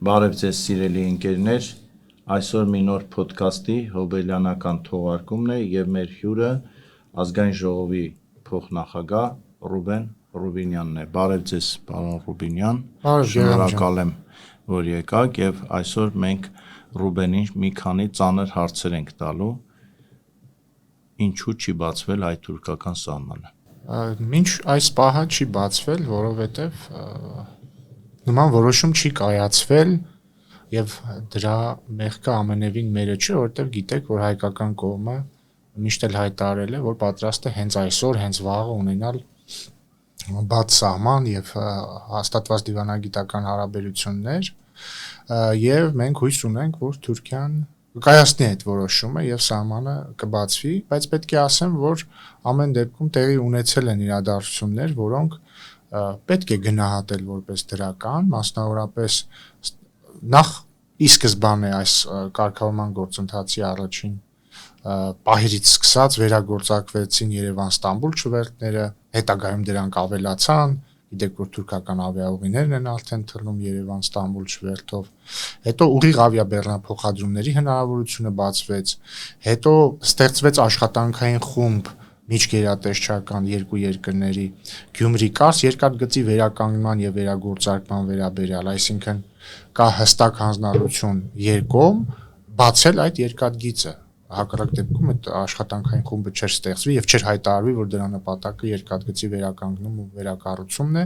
Բարև ձեզ սիրելի ընկերներ, այսօր մի նոր փոդքասթի հոբելյանական թողարկումն է եւ մեր հյուրը ազգային ժողովի փոխնախագահ Ռուբեն Ռուբինյանն է։ Բարև ձեզ, պարոն Ռուբինյան։ Շնորհակալ եմ, որ եկաք եւ այսօր մենք Ռուբենին մի քանի ծանր հարցեր ենք տալու։ Ինչու չի բացվել հայ-թուրքական սահմանը։ Մինչ այս պահը չի բացվել, որովհետեւ նման որոշում չի կայացվել եւ դրա մեղքը ամենևին մերը չէ, որովհետեւ գիտեք, որ հայկական կողմը միշտ էլ հայտարարել է, որ պատրաստ է հենց այսօր, հենց վաղը ունենալ բաց սահման եւ հաստատված դիվանագիտական հարաբերություններ եւ մենք հույս ունենք, որ Թուրքիան կկայացնի այդ որոշումը եւ սահմանը կբացվի, բայց պետք է ասեմ, որ ամեն դեպքում տեղի ունեցել են իրադարձություններ, որոնք պետք է գնահատել որպես դրական, մասնավորապես նախ ի սկզբանե այս կարգավորման գործընթացի առաջին պահերից սկսած վերագործակվեցին Երևան-Ստամբուլ շվերտները, հետագայում դրանք ավելացան, գիտեք, որ թուրքական ավիաուղիներն են արդեն թռնում Երևան-Ստամբուլ շվերթով, հետո ուղիղ ավիաբեռնափոխադրումների հնարավորությունը բացվեց, հետո ստեղծվեց աշխատանքային խումբ միջգերատեսչական երկու երկրների Գյումրի-Կարս երկաթգծի վերականգնման եւ վերագործարկման վերաբերյալ, այսինքն կա հստակ հանձնարարություն երկկողմ բացել այդ երկաթգիծը։ Հակառակ դեպքում այդ աշխատանքային խումբը չէր ստեղծվի եւ չէր հայտարարվի, որ դրա նպատակը երկաթգծի վերականգնում ու վերակառուցումն է։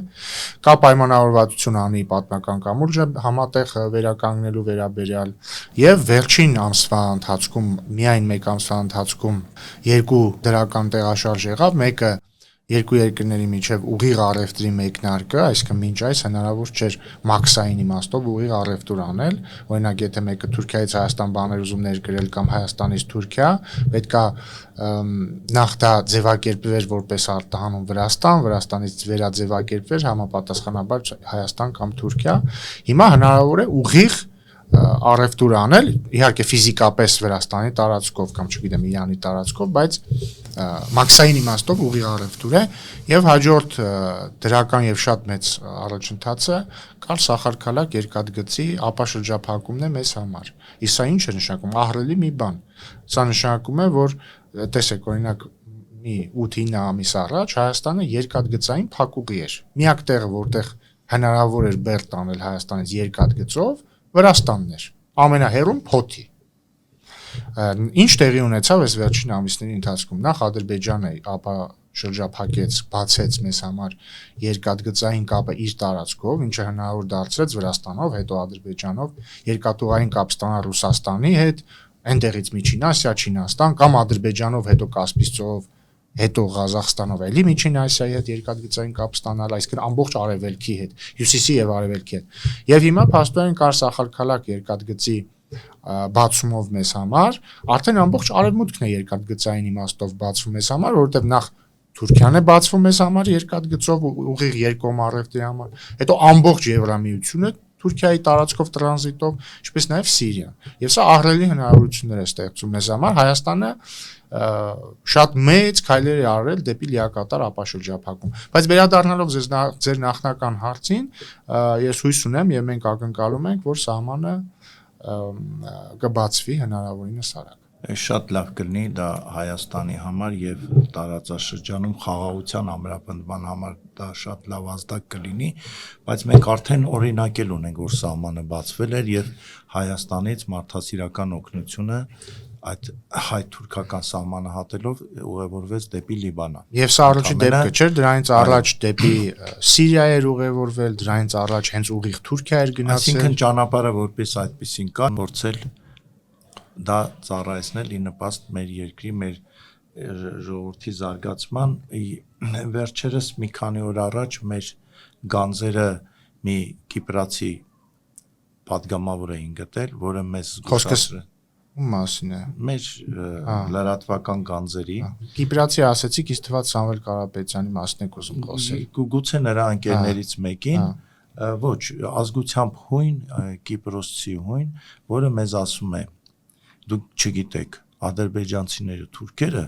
Կա պայմանավորվածություն անի պատմական կամուրջը համատեղ վերականգնելու վերաբերյալ եւ վերջին ամսվա ընթացքում, միայն մեկ ամսվա ընթացքում երկու դրական տեղաշարժ եղավ, մեկը երկու երկրների միջև ուղիղ առևտրի մեկնարկը, այսինքն մինչ այս հնարավոր չէր մաքսային իմաստով ուղիղ առևտուր անել, օրինակ եթե մեկը Թուրքիայից Հայաստան բաներ ուզում ներկրել կամ Հայաստանից Թուրքիա, պետքա նախ դա ձևակերպվեր որպես արտահանում Վրաստան, Վրաստանից վերաձևակերպվեր համապատասխանաբար Հայաստան կամ Թուրքիա, հիմա հնարավոր է ուղիղ առևտուր անել, իհարկե ֆիզիկապես Վրաստանի տարածքով կամ չգիտեմ Իրանի տարածքով, բայց մաքսային իմաստով ուղիղ առևտուր է եւ հաջորդ դրական եւ շատ մեծ առաջընթացը կար Սախարքալակ երկաթգծի ապաշրջափակումն է մեզ համար։ Իսկ սա ինչ է նշանակում, ահռելի մի բան։ Սա նշանակում է, որ տեսեք, օրինակ մի 8-9 ամիս առաջ Հայաստանը երկաթգծային փակուղի էր։ Միակ տեղը, որտեղ հնարավոր էր բեռ տանել Հայաստանից երկաթգծով Վրաստանն էր, ամենահեռուն Փոթի։ Ինչ տեղի ունեցավ այս վերջին ամիսների ընթացքում, նախ Ադրբեջանը ապա շրջափակեց, բացեց մեզ համար երկաթգծային կապը իր տարածքով, ինչը հնարավոր դարձրեց Վրաստանով, հետո Ադրբեջանով երկաթուղային կապ ստանալ Ռուսաստանի հետ, այնտեղից Միջին Ասիա, Չինաստան կամ Ադրբեջանով, հետո Կասպից ծովով, հետո Ղազախստանով էլի Միջին Ասիայի հետ երկաթգծային կապ ստանալ, այսինքն ամբողջ արևելքի հետ, հյուսիսի եւ արևելքի հետ։ Եվ հիմա փաստորեն կար Սախարքալակ երկաթգծի բացումով մեզ համար, արդեն ամբողջ արևմուտքն է երկաթգծային իմաստով բացվում մեզ համար, որովհետեւ նախ Թուրքիան է բացվում մեզ համար երկաթգծով ուղիղ երկկողմ առևտրի համար, հետո ամբողջ Եվրամիությունը Թուրքիայի տարածքով տրանզիտով, ինչպես նաև Սիրիան։ Եվ սա ահռելի հնարավորություններ է ստեղծում մեզ համար, Հայաստանը շատ մեծ քայլեր է արել դեպի լիակատար ապաշրջափակում։ Բայց վերադառնալով ձեր նախնական հարցին, ես հույս ունեմ եւ մենք ակնկալում ենք, որ սահմանը կբացվի հնարավորինս արագ։ Շատ լավ կլինի դա Հայաստանի համար եւ տարածաշրջանում խաղաղության ամրապնդման համար դա շատ լավ ազդակ կլինի, բայց մենք արդեն օրինակել ունենք, որ սահմանը բացվել էր եւ Հայաստանից մարդասիրական օգնությունը այդ հայ-թուրքական սահմանը հատելով ուղևորվեց դեպի Լիբանան։ Եվ սա առաջին դեպքը չէր, դրանից առաջ դեպի Սիրիա էր ուղևորվել, դրանից առաջ հենց ուղիղ Թուրքիա էր գնացել։ Այսինքն ճանապարհը որպես այդպեսին կա, փորձել դա ծառայեցնել ի նպաստ մեր երկրի, մեր ժողովրդի զարգացման։ Վերջերս մի քանի օր առաջ մեր գանձերը մի կիպրացի պատգամավոր էին գտել, որը մեզ զգուշացրել։ Ում մասին է։ Մեր լրատվական գանձերի։ Կիպրացի ասեցիք, իսկ թվաց Սամվել Կարապետյանի մասն եք ուզում խոսել։ Գուցե նրա ընկերներից մեկին, ոչ, ազգությամբ հույն, կիպրոսցի հույն, որը մեզ ասում է. դուք չգիտեք, ադրբեջանցիները, թուրքերը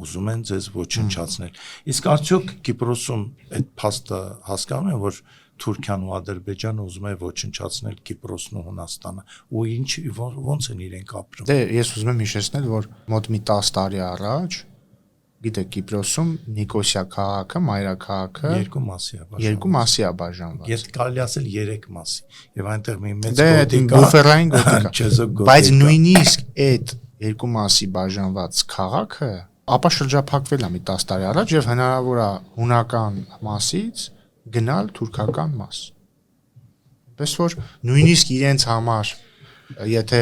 ուզում են ձեզ ոչնչացնել։ Իսկ արդյոք Կիպրոսում այդ փաստը հասկանում են, որ Թուրքիան ու Ադրբեջանը ուզում է ոչնչացնել Կիպրոսն ու Հունաստանը, ու ոնց են իրենք ապրում։ Դե ես ուզում եմ հիշեցնել, որ մոտ մի 10 տարի առաջ, գիտեք, Կիպրոսում Նիկոսիա քաղաքը, մայրաքաղաքը երկու մասի է բաժանված։ Ես կարելի ասել 3 մասի, եւ այնտեղ մի մեծ բուֆերային գոտի կա։ Բայց նույնիսկ այդ երկու մասի բաժանված քաղաքը ապա շրջափակվել է մի 10 տարի առաջ եւ հնարավոր է հունական մասից գնալ թուրքական մաս։ Պես որ նույնիսկ իրենց համար եթե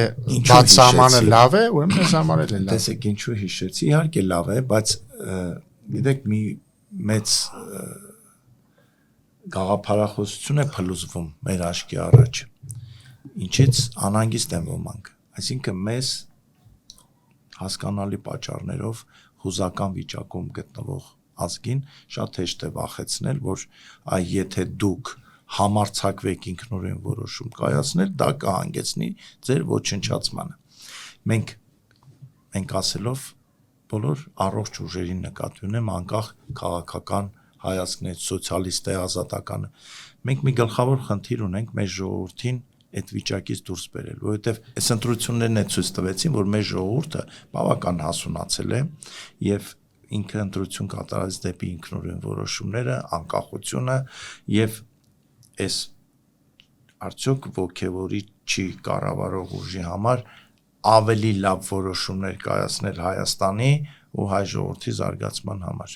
բաց սահմանը լավ է, ուրեմն մեզ համար էլ է լավ։ Տեսեք ինչու հիշեցի, իհարկե լավ է, բայց գիտեք մի մեծ գաղափարախոսություն է փլուզվում մեր աչքի առաջ։ Ինչից անհանգիստ են ոմանք, այսինքն մեզ հասկանալի պատճառներով հուզական վիճակում գտնվող ազգին շատ հեշտ է վախեցնել, որ եթե դուք համարձակվեք ինքնուրույն որոշում կայացնել, դա կհանգեցնի ձեր ոչնչացմանը։ Մենք ասելով բոլոր առողջ ուժերին նկատի ունեմ, անկախ քաղաքական հայացքներից, սոցիալիստ է, ազատականը։ Մենք մի գլխավոր խնդիր ունենք մեր ժողովրդին այդ վիճակից դուրս բերել, որովհետև այս ընտրություններն է ցույց տվեցին, որ մեր ժողովուրդը բավական հասունացել է եւ ինքը ընտրություն կատարած դեպի ինքնուրույն որոշումները, անկախությունը եւ այս արդյոք ոգևորիչի կառավարող ուժի համար ավելի լավ որոշումներ կայացնել Հայաստանի ու հայ ժողովրդի զարգացման համար։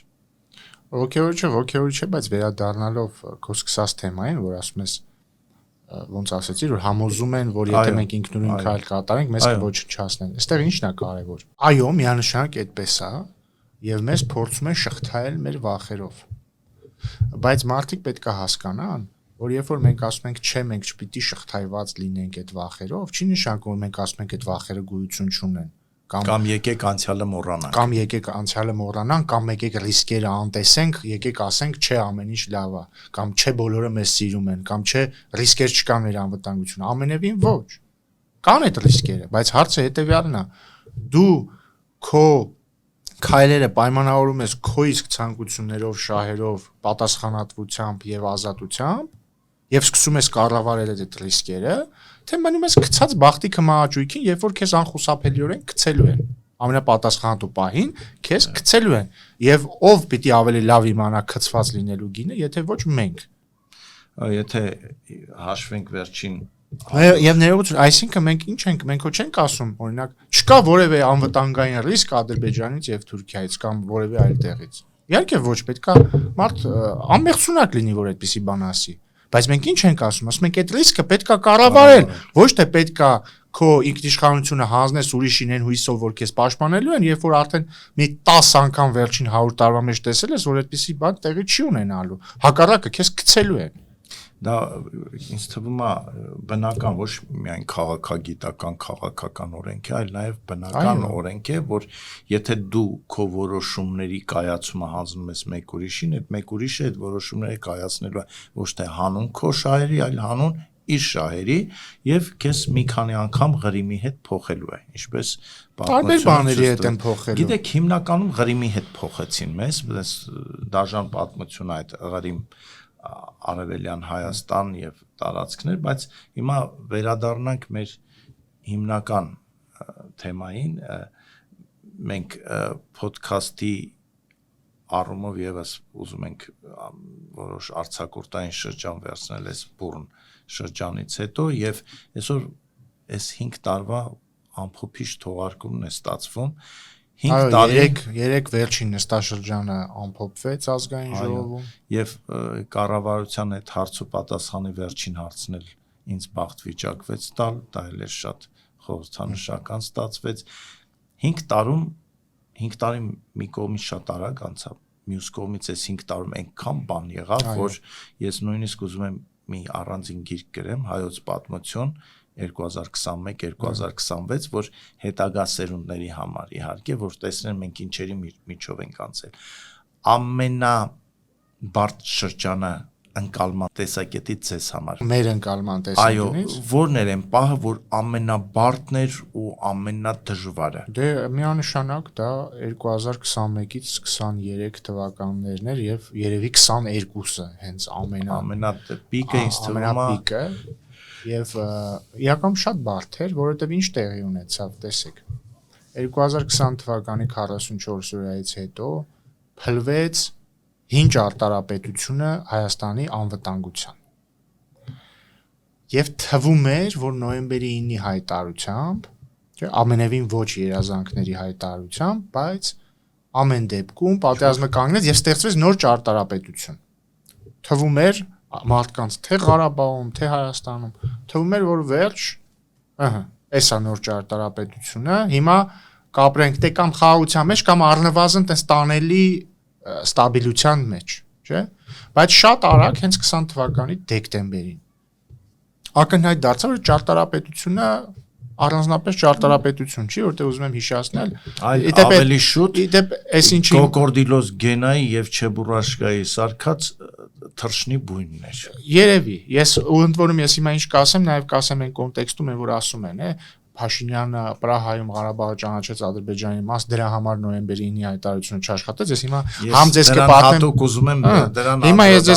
Ոգևորիչ չէ, բայց վերադառնալով քո սկսած թեմային, որ ասում ես ոնց ասեցի, որ համոզում են, որ եթե մենք ինքնուրույն քայլ կատարենք, մեզ կոչնչացնեն։ Այստեղ ի՞նչն է կարևոր։ Այո, միանշանակ այդպես է, եւ մեզ փորձում են շղթայել մեր վախերով։ Բայց մարդիկ պետք է հասկանան, որ երբ որ մենք ասում ենք, չէ, մենք չպիտի շղթայված լինենք այդ վախերով, չի նշանակում, որ մենք ասում ենք այդ վախերը գոյություն չունեն։ Կամ եկեք անցյալը մոռանանք։ Կամ եկեք անցյալը մոռանանք, կամ եկեք ռիսկերը անտեսենք, եկեք ասենք, չէ, ամեն ինչ լավ է, կամ չէ, բոլորը մեզ սիրում են, կամ չէ, ռիսկեր չկան մեր անվտանգությունը։ Ամենևին ոչ։ Կան այդ ռիսկերը, բայց հարցը հետեւյալն է. դու քո քայլերը պայմանավորում ես քո իսկ ցանկություններով, շահերով, պատասխանատվությամբ եւ ազատությամբ, եւ սկսում ես կառավարել այդ ռիսկերը, թե մնում ես գցած բախտի կմահաճույքին, երբ որ քեզ անխուսափելիորեն գցելու են։ Ամենապատասխանատու պահին քեզ գցելու են։ Եվ ով պիտի ավելի լավ իմանա գցված լինելու գինը, եթե ոչ մենք։ Եթե հաշվենք վերջին Եվ ներողություն, այսինքն մենք ինչ ենք, մենք ոչ ենք ասում, օրինակ, չկա որևէ անվտանգային ռիսկ Ադրբեջանից եւ Թուրքիայից կամ որևէ այլ տեղից։ Իհարկե ոչ, պետքա մարդ անմեղսունակ լինի, որ այդպիսի բան ասի։ Բայց մենք ինչ ենք ասում, ասում ենք այդ ռիսկը պետքա կառավարել, ոչ թե պետքա քո ինքնիշխանությունը հանձնես ուրիշին հույսով, որ քեզ պաշտպանելու են, երբ որ արդեն մի 10 անգամ վերջին 100 տարվա մեջ տեսել ես, որ այդպիսի բան տեղի չի ունենալու։ Հակառակը քեզ գցելու են։ Դա ինձ թվում է բնական ոչ միայն քաղաքական օրենք է, այլ նաև բնական օրենք է, որ եթե դու քո որոշումների կայացումը հանձնում ես մեկ ուրիշին, այդ մեկ ուրիշը այդ որոշումները կայացնելու է ոչ թե հանուն քո շահերի, այլ հանուն իր շահերի եւ քեզ մի քանի անգամ Ղրիմի հետ փոխելու է, ինչպես տարբեր բաների հետ են փոխելու։ Գիտեք, հիմնականում Ղրիմի հետ փոխեցին մեզ, դաժան պատմություն այդ Ղրիմ Արևելյան Հայաստան եւ տարածքներ, բայց հիմա վերադառնանք մեր հիմնական թեմային, մենք ոդքասթի առումով եւս ուզում ենք որոշ արձակուրդային շրջան վերցնել այս բուրն շրջանից հետո եւ այսօր այս 5 տարվա ամփոփիչ թողարկումն է ստացվում 5 տարի 3 վերջին նստաշրջանը ամփոփվեց ազգային ժողովում եւ կառավարության այդ հարց ու պատասխանի վերջին հարցն էլ ինձ բախտ վիճակվեց տալ, դա էլ է շատ խորհրդանշական ստացվեց 5 տարի մի կողմից շատ արագ անցավ մյուս կողմից այս 5 տարում այնքան բան եղավ որ ես նույնիսկ ուզում եմ մի առանձին գիրք գրեմ հայոց պատմություն 2021-2026, որ հետագա սերունդների համար իհարկե, որ տեսնեն մենք ինչերի միջով ենք անցել։ Ամենաբարդ շրջանը ընկալման տեսակետից ձեզ համար։ Մեր ընկալման Այո, տեսակետից։ որն էր այն պահը, որ ամենաբարդն էր ու ամենադժվարը։ Դե միանշանակ դա 2021-ից 23 թվականներն էր եւ երևի 22-ը հենց Ամենապիկը ինձ թվում է ամենապիկը եւ իրականում շատ բարդ էր, որովհետեւ ինչ տեղի ունեցավ, տեսեք։ 2020 թվականի 44 օրից հետո փլվեց հին ճարտարապետությունը Հայաստանի անվտանգության։ Եվ թվում էր, որ նոյեմբերի 9-ի հայտարարությամբ, ամենևին ոչ երազանքների հայտարարությամբ, բայց ամեն դեպքում պատերազմը կանգնեց եւ ստեղծվեց նոր ճարտարապետություն։ Թվում էր մարդկանց թե Ղարաբաղում, թե Հայաստանում, թվում էր, որ վերջ, էսա նոր ճարտարապետությունը, հիմա կապրենք թե կամ խաղաղության մեջ, կամ առնվազն տես տանելի ստաբիլության մեջ, չէ՞։ Բայց շատ արագ հենց 20 թվականի դեկտեմբերին ակնհայտ դարձավ, որ ճարտարապետությունը առանձնապես ճարտարապետություն չի, որտեղ ուզում եմ հիշեցնել, ավելի շուտ իդեպ այսինչի կոկորդիլոս գենայի եւ չեբուրաշկայի սարքած թռչնի բույնն էր։ Երևի, ընդ որում ես հիմա ինչ կասեմ, նաեւ կասեմ այն կոնտեքստում, որ ասում են, Փաշինյանը Պրահայում Ղարաբաղը ճանաչեց Ադրբեջանի մաս, դրա համար նոյեմբերի 9-ի հայտարարությունը չաշխատեց, ես հիմա համ ձեզ կպատմեմ, հատուկ ուզում եմ դրան հիմա ես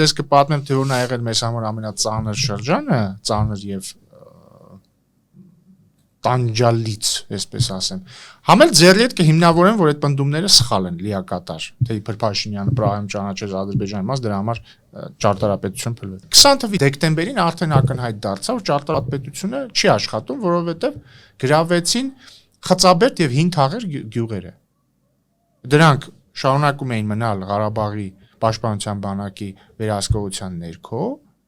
ձեզ կպատմեմ, թե որն ա եղել մեզ համար ամենածանր շրջանը, ծանր եւ տանջալից, այսպես ասեմ։ Համ էլ ձերի հետ կհիմնավորեմ, որ այդ պնդումները սխալ են, լիակատար, թե իբր Փաշինյանը Պրահայում ճանաչեց Ադրբեջանի մաս, դրա համար ճարտարապետություն փլվեց։ 20 թվականի դեկտեմբերին արդեն ակնհայտ դարձավ, որ ճարտարապետությունը չի աշխատում, որովհետև գրավեցին Խծաբերդ եւ Հին Թաղեր գյուղերը։ Դրանք շարունակում էին մնալ Ղարաբաղի պաշտպանության բանակի վերահսկողության ներքո։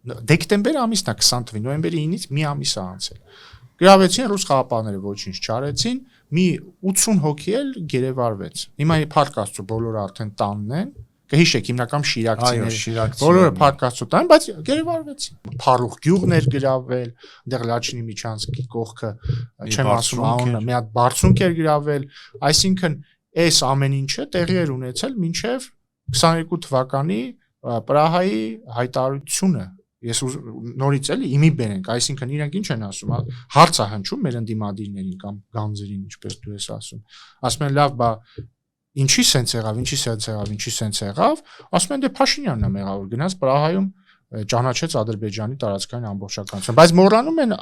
Դեկտեմբեր ամիսն է 20 թվականի, նոյեմբերի 9-ից մի ամիս է անցել։ Գրավեցին ռուս խաղապահները, ոչինչ չարեցին, մի 80 հոգի էլ գերեվարվեց։ Հիմա փառք Աստծո բոլորը արդեն տանն են, կհիշեք հիմնական շիրակցիները, բոլորը փառք Աստծո տան, բայց գերեվարվեցին։ Փառուխ գյուղներ գրավել, այնտեղ Լաչինի Միչանսկի կողքը, չեմ ասում անունը, մի հատ բարձունք էր գրավել, այսինքն այս ամեն ինչը տեղի էր ունեցել մինչև 22 թվականի Պրահայի հայտարարությունը։ Ես նորից էլի իմի բերենք, այսինքն իրենք ինչ են ասում, հարց է հնչում մեր ընդդիմադիրներին կամ գանձերին, ինչպես դու ես ասում։ Ասում են լավ, բա ինչի սենց եղավ, ասում են դե Փաշինյանն է մեղավոր, գնաց Պրահայում ճանաչեց Ադրբեջանի տարածքային ամբողջականություն, բայց մոռանում են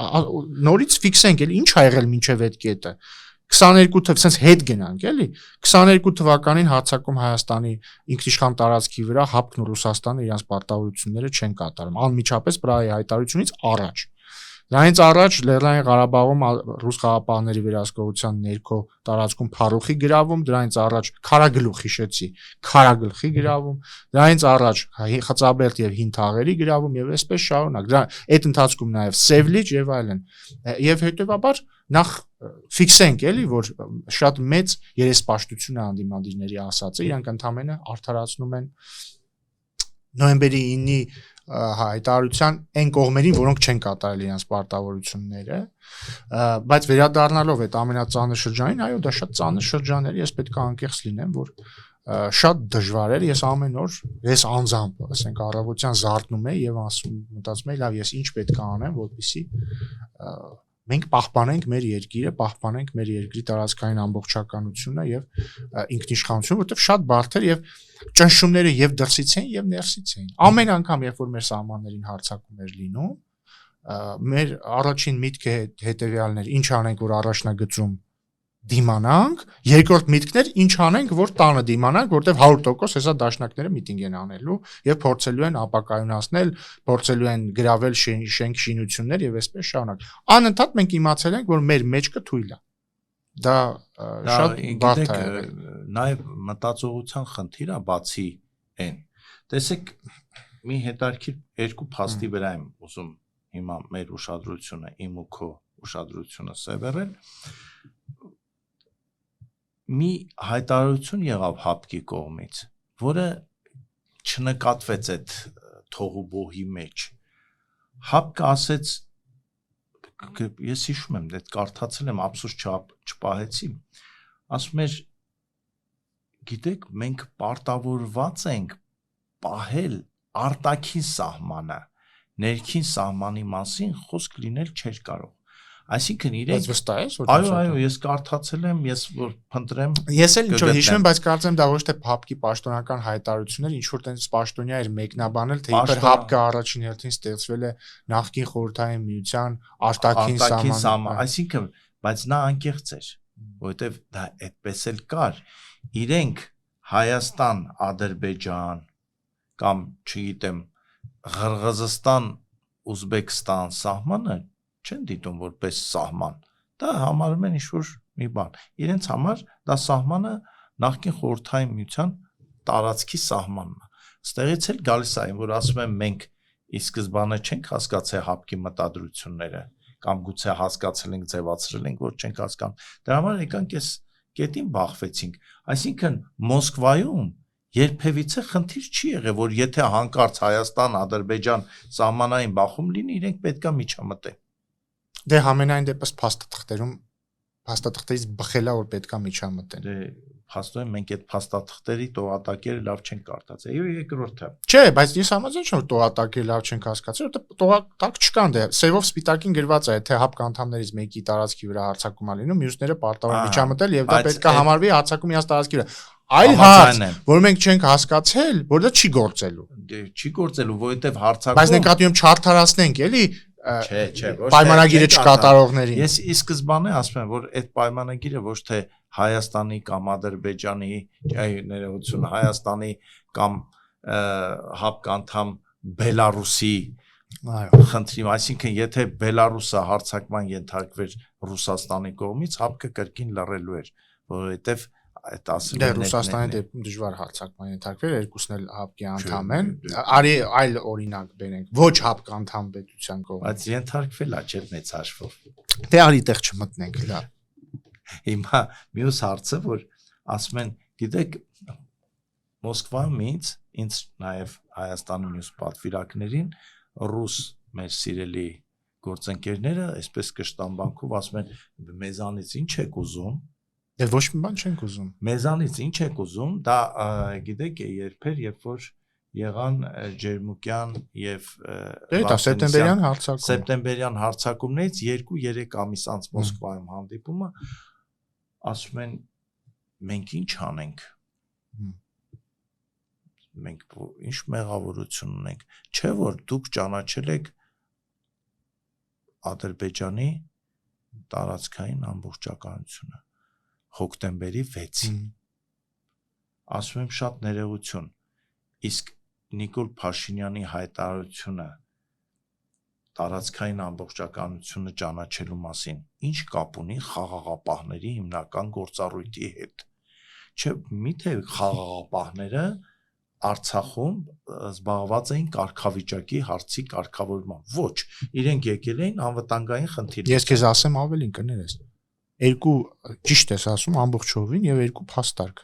նորից ֆիքսենք էլի ինչ ա եղել մինչև այդ կետը։ 22 sense հետ գնանք, էլի 22 թվականին հարձակում Հայաստանի ինքնիշխան տարածքի վրա ՀԱՊԿ-ն ու Ռուսաստանը իրենց պարտավորությունները չեն կատարում, անմիջապես Պրահայի հայտարարությունից առաջ։ Դրանից առաջ Լեռնային Ղարաբաղում ռուս խաղապահների վերահսկողության ներքո տարածքում փառուխի գրավում, դրանից առաջ Քարագլուխ հիշեցի, Քարագլխի գրավում, դրանից առաջ Խծաբերդ եւ Հին Թաղերի գրավում եւ այսպես շարունակ։ Դրա այդ ընթացքում նաեւ Սևլիջ եւ այլն։ Եվ հետեւաբար նախ ֆիքսենք էլի, որ շատ մեծ երեսպաշտություն է անդիմադիրների ասածը, իրանք ընդամենը արդարացնում են նոյեմբերի 9-ի հայտարարության այն կողմերին, որոնք չեն կատարել իրենց պարտավորությունները, բայց վերադառնալով այդ ամենածանր շրջանին, այո, դա շատ ծանր շրջան էր, ես պետք է անկեղծ լինեմ, որ շատ դժվար էր, ես ամեն օր, ես անձամբ, ասենք առավոտյան զարթնում եի եւ ասում, մտածում եի, լավ, ես ինչ պետք է անեմ, որպեսզի մենք պահպանենք մեր երկիրը, պահպանենք մեր երկրի տարածքային ամբողջականությունը եւ ինքնիշխանությունը, որովհետեւ շատ բարդ էր եւ ճնշումները եւ դրսից էին եւ ներսից էին։ Ամեն անգամ, երբ որ մեր սահմաններին հարձակում էր լինում, մեր առաջին միտքը հետեւյալն էր. ինչ անենք, որ առաջնագծում դիմանանք, երկրորդ միտքն էր ինչ անենք, որ տանը դիմանանք, որտեվ 100% հեսա դաշնակները միտինգ են անելու եւ փորձելու են ապակայունացնել, փորձելու են գրավել շենք շինություններ եւ այսպես շարունակ։ Անընդհատ մենք իմացել ենք, որ մեր մեջքը թույլ է։ Դա շատ բարդ է։ Նաեւ մտածողության խնդիր է բացի այն։ Տեսեք, մի հետարքիր երկու փաստի վրա եմ ուզում հիմա մեր ուշադրությունը, իմ ու քո ուշադրությունը սևեռել։ Մի հայտարարություն եղավ ՀԱՊԿ-ի կողմից, որը չնկատվեց այդ թողուբոհի մեջ։ ՀԱՊԿ-ը ասեց, ես հիշում եմ, դա կարդացել եմ, ափսոս չպահեցի, ասում էր, գիտեք, մենք պարտավորված ենք պահել արտաքին սահմանը, ներքին սահմանի մասին խոսք լինել չէր կարող։ Այսինքն իրենք վստահ ես որ այո, ես կարդացել եմ, ես որ փնտրեմ։ Ես էլ ինչ-որ հիշում եմ, բայց կարծեմ դա ոչ թե ՀԱՊԿ-ի պաշտոնական հայտարարություններ, ինչ որ տենց պաշտոնյա էր մեկնաբանել, թե իբր ՀԱՊԿ-ը առաջին հերթին ստեղծվել է նախկին խորհրդային միության արտաքին սահման, այսինքն, բայց նա անկեղծ էր, որովհետև դա այդպես էլ կար։ Իրենք Հայաստան, Ադրբեջան կամ չգիտեմ Ղրղզստան, Ուզբեկստան սահմանը չեն դիտում որպես սահման, դա համարում են ինչ-որ մի բան, իրենց համար դա սահմանը նախկին խորհրդային միության տարածքի սահմանն է, ստեղից էլ գալիս է, որ ասում եմ մենք ի սկզբանե չենք հասկացել ՀԱՊԿ-ի մտադրությունները, կամ գուցե հասկացել ենք, ձևացրել ենք, որ չենք հասկանում, դրա համար եկանք այս կետին բախվեցինք, այսինքն Մոսկվայում երբևիցե խնդիր չի եղել, որ եթե հանկարծ Հայաստան, Ադրբեջան սահմանային բախում լինի, իրենք պետքա միջամտեն։ Դե համենայն դեպս փաստաթղթերից բխելա որ պետքա միջամտեն։ Դե փաստորեն մենք այդ փաստաթղթերի տողատակերը լավ չենք կարդացել։ Եվ երկրորդը։ Չէ, բայց ես համաձայն չեմ որ տողատակերը լավ չենք հասկացել, որտեղ տողատակ չկան դե։ Սևով սպիտակին գրված է, թե ՀԱՊԿ անդամներից մեկի տարածքի վրա հարձակում ա լինում, մյուսները պարտավոր միջամտել եւ դա պետքա համարվի հարձակում իրաց տարածքի վրա։ Այլ հարց, որ մենք չենք հասկացել, որ դա չի գործելու։ Դե չի գործելու, որովհետեւ հարձակում։ Բայց նկատի ունեմ չարթարացնենք, էլի։ Չէ, պայմանագիրը չկատարողներին։ Ես ի սկզբանե ասում եմ, որ այդ պայմանագիրը ոչ թե Հայաստանի կամ Ադրբեջանի, ներողություն, Հայաստանի կամ ՀԱՊԿ անդամ Բելարուսի խնդրի, այսինքն եթե Բելարուսը հարձակման ենթարկվեր Ռուսաստանի կողմից, ՀԱՊԿ-ը կրկին լռելու էր, որովհետև այդ ասել Դե Ռուսաստանի դեպքում դժվար հարձակման ենթարկվեր, երկուսն էլ ՀԱՊԿ-ի անդամ են։ Արի այլ օրինակ բերենք, ոչ ՀԱՊԿ անդամ պետության կողմից։ Բայց ենթարկվել է, չէ՞ մեծ հաշվով։ Դե արի տեղ չմտնենք, լա։ Հիմա մյուս հարցը, որ ասում են, գիտեք, Մոսկվայում ինձ նաև Հայաստանի մյուս պատվիրակներին ռուս մեր սիրելի գործընկերները այսպես կշտամբանքով ասում են, մեզանից ինչ եք ուզում։ Դե ոչ մի բան չենք ուզում։ Մեզանից ինչ եք ուզում, դա գիտեք երբ որ եղան Ջերմուկյան եւ սեպտեմբերյան հարձակումներից 2-3 ամիս անց Մոսկվայում հանդիպումը, ասում են մենք ինչ անենք։ Մենք ինչ մեղավորություն ունենք, չէ՞ որ դուք ճանաչել եք Ադրբեջանի տարածքային ամբողջականությունը հոկտեմբերի 6-ին։ Ասում եմ շատ ներողություն, իսկ Նիկոլ Փաշինյանի հայտարարությունը տարածքային ամբողջականությունը ճանաչելու մասին ինչ կապ ունի խաղաղապահների հիմնական գործառույթի հետ։ Չէ, միթե խաղաղապահները Արցախում զբաղված էին կարգավիճակի հարցի կարգավորմամբ։ Ոչ, իրենք եկել էին անվտանգային խնդիրներ։ Ես քեզ ասեմ ավելին կներես։ Երկու ճիշտ ես ասում ամբողջովին եւ երկու փաստարկ։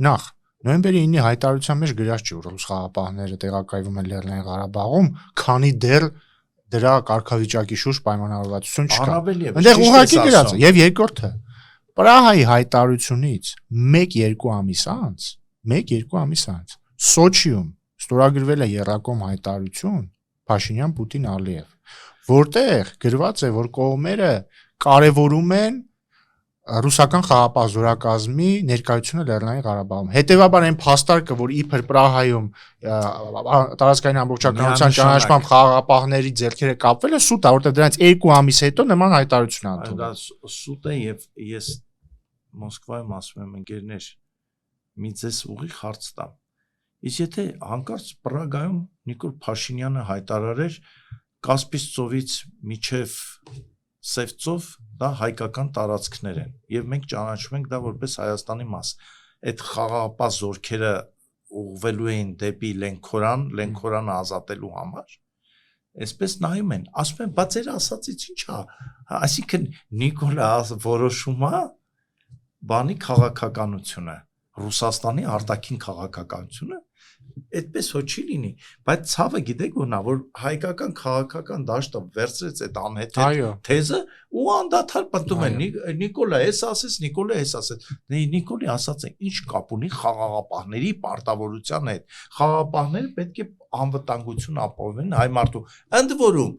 Նախ նոյեմբերի 9-ի հայտարարության մեջ գրած չի որ ռուս խաղապահները տեղակայվում են Լեռնային Ղարաբաղում, քանի դեռ դրա կարգավիճակի շուրջ պայմանավորվածություն չկա։ Այնտեղ ուղղակի գրած է։ Եվ երկրորդը Պրահայի հայտարարությունից 1-2 ամիս անց Սոչիում ստորագրվել է Երակոմ հայտարարություն Փաշինյան-Պուտին-Ալիև, որտեղ գրված է, որ կողմերը կարևորում են ռուսական խաղապահ զորակազմի ներկայությունը Լեռնային Ղարաբաղում։ Հետևաբար այն փաստարկը, որ իբր Պրահայում տարածքային ամբողջականության ճանաչմամբ խաղապահների ձեռքերը կապվել է, սուտ է, որտեղ դրանից 2 ամիս հետո նման հայտարարություն ան թողել։ Դա սուտ է եւ ես Մոսկվայում ասում եմ ընկերներ, մի ձեզ ուղիղ հարց տամ։ Իսկ եթե հանկարծ Պրագայում Նիկոլ Փաշինյանը հայտարարեր Կասպից ծովից միջև Սև ծով, դա հայկական տարածքներ են եւ մենք ճանաչում ենք դա որպես Հայաստանի մաս։ Այդ խաղաղապահ զորքերը ուղղվելու էին դեպի Լենքորանը ազատելու համար։ Այսպես նայում են, ասում են, բայց ձեր ասածից ի՞նչ է։ Այսինքն Նիկոլը որոշում է բանի քաղաքականությունը, Ռուսաստանի արտաքին քաղաքականությունը այդպես հո չի լինի, բայց ցավը գիտեք ո՞րն է, որ հայկական քաղաքական դաշտը վերցրեց այդ անհեթեթ թեզը ու անդադար պատում են Նիկոլա էս ասես, Նիկոլա էս ասես։ Նիկոլի ասած է, ինչ կապ ունի խաղաղապահների պարտավորության հետ։ Խաղաղապահները պետք է անվտանգություն ապահովեն հայ մարդու։ Ընդ որում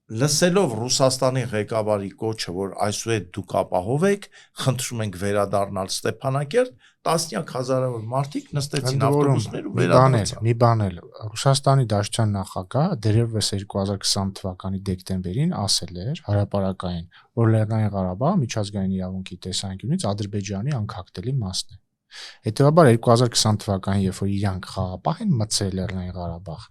լսելով Ռուսաստանի ղեկավարի կոչը, որ այսուհետ դուք ապահովեք, խնդրում ենք վերադառնալ Ստեփանակերտ, տասնյակ հազարավոր մարդիկ նստեցին ավտոբուսներ ու վերադարձան։ Մի բան էլ Ռուսաստանի Դաշնության նախագահ դերևս 2020 թվականի դեկտեմբերին ասել էր հրապարակային, որ Լեռնային Ղարաբաղը միջազգային իրավունքի տեսանկյունից Ադրբեջանի անկախտելի մասն է։ Հետևաբար 2020 թվականին, երբ որ իրանք խաղապահ են մտցրել Լեռնային Ղարաբաղ,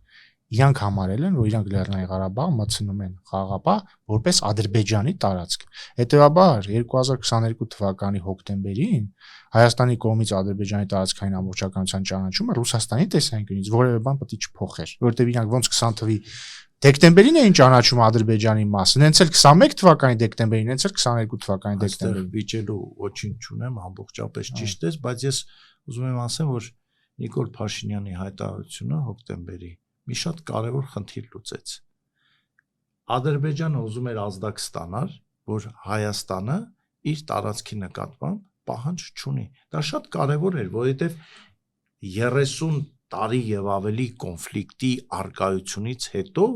իրանք համարել են, որ իրանք Լեռնային Ղարաբաղը մտցնում են խաղապահ որպես Ադրբեջանի տարածք։ Հետևաբար 2022 թվականի հոկտեմբերին Հայաստանի կողմից Ադրբեջանի տարածքային ամբողջականության ճանաչումը Ռուսաստանի տեսանկյունից որևէ բան պետք է չփոխեր, որովհետև իրանք ոնց 20 թվականի դեկտեմբերին էին ճանաչում Ադրբեջանի մասը, նենց էլ 21 թվականի դեկտեմբերին, նենց էլ 22 թվականի դեկտեմբերին։ Վիճելու ոչինչ չունեմ, ամբողջապես ճիշտ է, բայց ես ուզում եմ ասեմ, որ Նիկոլ Փաշինյանի հայտարարությունը հոկտեմբերի մի շատ կարևոր խնդիր լուծեց։ Ադրբեջանը ուզում էր ազդակ ստանալ, որ Հայաստանը իր տարածքի նկատմամբ պահանջ չունի։ Դա շատ կարևոր էր, որովհետև 30 տարի եւ ավելի կոնֆլիկտի արկայությունից հետո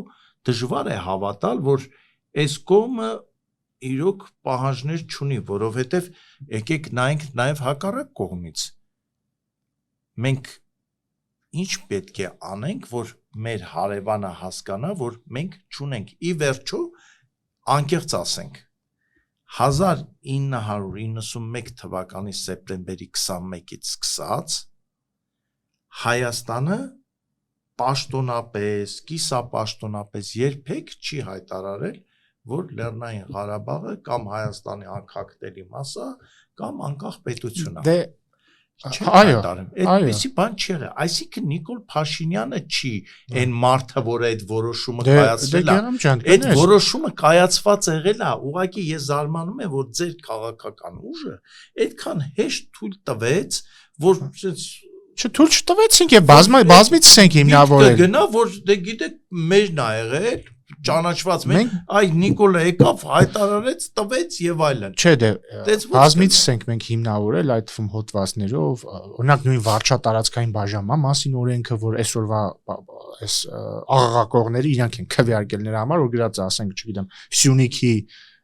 դժվար է հավատալ, որ այս կողմը իրոք պահանջներ չունի, որովհետև եկեք նայենք նաեւ հակառակ կողմից։ Մենք ինչ պետք է անենք, որ մեր հարևանը հասկանա, որ մենք չունենք։ Ի վերջո, անկեղծ ասենք, 1991 թվականի սեպտեմբերի 21-ից սկսած Հայաստանը պաշտոնապես, կիսապաշտոնապես երբեք չի հայտարարել, որ Լեռնային Ղարաբաղը կամ Հայաստանի անկախտելի մասը կամ անկախ պետություն է։ Այո, այդպեսի բան չի եղել։ Այսինքն Նիկոլ Փաշինյանը չի այն մարդը, որ այդ որոշումը կայացրել է։ Այդ որոշումը կայացված եղել է, ուղղակի ես զարմանում եմ, որ ձեր քաղաքական ուժը այդքան հեշտ թույլ տվեց, որ չթույլ չտվեցինք եւ բազմիցս ենք հիմնավորել։ Գնա, որ դե գիտեք, մերն ա եղել, ճանաչված մենք, այ Նիկոլը եկավ, հայտարարեց, տվեց եւ այլն։ Չէ, դե բազմիցս ենք մենք հիմնավորել այդ թվում հոդվածներով, օրինակ նույն վարչատարածքային բաժանման մասին օրենքը, որ այսօրվա այս աղաղակողները իրանք են քվեարկել նրա համար, որ գրած ասենք, չգիտեմ, Սյունիքի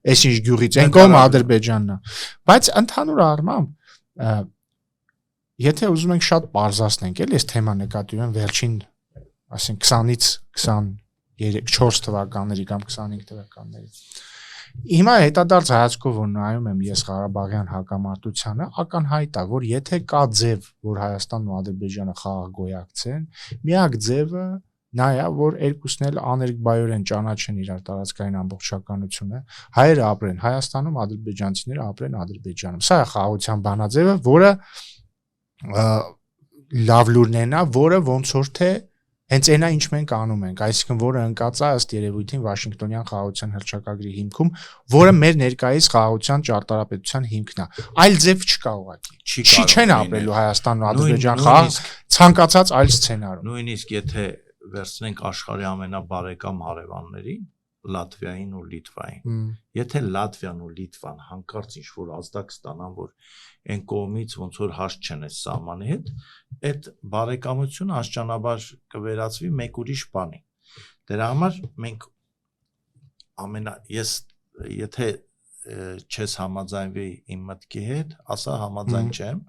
այսինչ գյուղից այն կողմը Ադրբեջանն է։ Բայց ընդհանուր առմամբ եթե ուզում ենք շատ պարզացնենք, էլի այս թեման նկատի ունեմ վերջին, ասենք 20-ից 23-4 թվականների կամ 25 թվականների։ Հիմա հետադարձ հայացքով որ նայում եմ ես Ղարաբաղյան հակամարտությանը, ակնհայտ է, որ եթե կա ձև, որ Հայաստանն ու Ադրբեջանը խաղաղ գոյակցեն, միակ ձևը նա է, որ երկուսն էլ աներկբայորեն ճանաչեն իրար տարածքային ամբողջականությունը, հայերը ապրեն Հայաստանում, ադրբեջանցիները ապրեն Ադրբեջանում։ Սա է խաղաղության բանաձևը, որը լավ լուրն է, որը ոնց որ թե հենց այնա ինչ մենք անում ենք, այսինքն որը ընկած է ըստ երևույթին Վաշինգտոնյան խաղաղության հռչակագրի հիմքում, որը մեր ներկայիս խաղաղության ճարտարապետության հիմքն է։ Այլ ձև չկա ուղղակի։ Չեն ապրելու Հայաստանն ու Ադրբեջան խաղաղ ցանկացած այլ սցենարում։ Նույնիսկ եթե վերցնենք աշխարհի ամենաբարեկամ հարևաններին, Լատվիային ու Լիտվային։ Եթե Լատվիան ու Լիտվան հանկարծ ինչ-որ ազդակ ստանան, որ այն կողմից ոնց որ հաստ չեն այս սահմանի հետ, այդ բարեկամությունը աստիճանաբար կվերածվի մեկ ուրիշ բանի։ Դրա համար մենք ես եթե չես համաձայնվի իմ մտքի հետ, ասա համաձայն չեմ։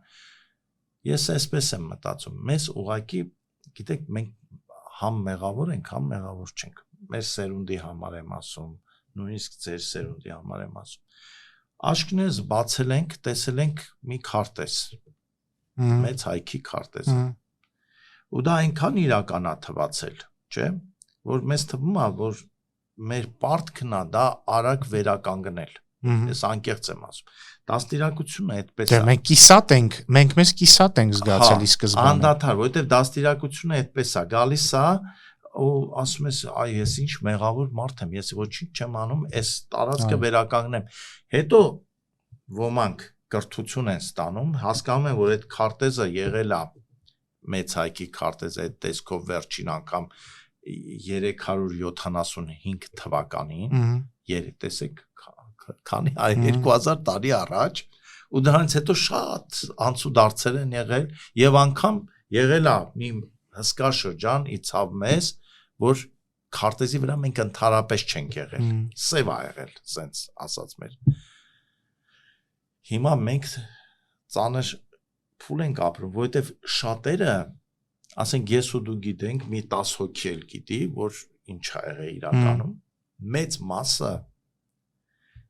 Ես այսպես եմ մտածում, մեզ ուղղակի, գիտեք, մենք համ մեղավոր ենք, համ մեղավոր չենք։ Մեր սերունդի համար եմ ասում, նույնիսկ ձեր սերունդի համար եմ ասում։ Աչքներս բացել ենք, տեսել ենք մի քարտեզ, մեծ հայքի քարտեզ։ Ու դա այնքան իրական է թվացել, չէ՞, որ մեզ թվում է, որ մեր պարտքն է դա արագ վերականգնել։ Ես անկեղծ եմ ասում։ Դաստիարակությունը այդպես է։ Դե մենք կիսատ ենք, մենք մեզ կիսատ ենք զգացել ի սկզբանե։ Անդադար, որովհետև դաստիարակությունը այդպես է, գալիս է ու ասում ես, այ ես ինչ մեղավոր մարդ եմ, ես ոչինչ չեմ անում, այս տարածքը վերականգնեմ։ Հետո ոմանք կրթություն են ստանում, հասկանում են, որ այդ քարտեզը եղել է մեծ հայքի քարտեզը այդ տեսքով վերջին անգամ 375 թվականին, տեսեք, քանի 2000 տարի առաջ, ու դրանից հետո շատ անցուդարձեր են եղել եւ անգամ եղել է մի հսկա շրջան իցավ մեզ, որ քարտեզի վրա մենք ընդհանրապես չենք եղել, սև ա եղել, սենց ասած մեր։ Հիմա մենք ծանր փուլ ենք ապրում, որովհետեւ շատերը, ասենք ես ու դու գիտենք, մի 10 հոգի էլ գիտի, որ ինչ ա եղել իրականում, մեծ մասը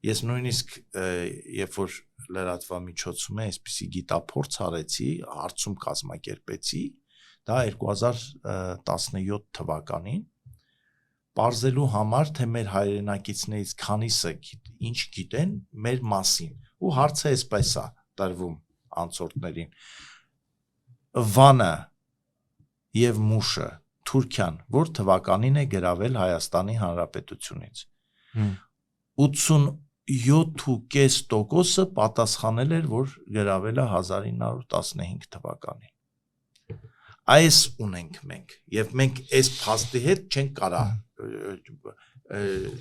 ես նույնիսկ երբ որ լրատվամիջոցում այսպիսի գիտափորձ արեցի, հարցում կազմակերպեցի, դա 2017 թվականին, պարզելու համար, թե մեր հայրենակիցներից քանիսը ինչ գիտեն մեր մասին, ու հարցը այսպես է տրվում անցորդներին, Վանը և Մուշը, Թուրքիան, որ թվականին է գրավել Հայաստանի Հանրապետությունից, 87.5%-ը պատասխանել էր, որ գրավել է 1915 թվականին։ Այս ունենք մենք, և մենք այս փաստի հետ չենք կարա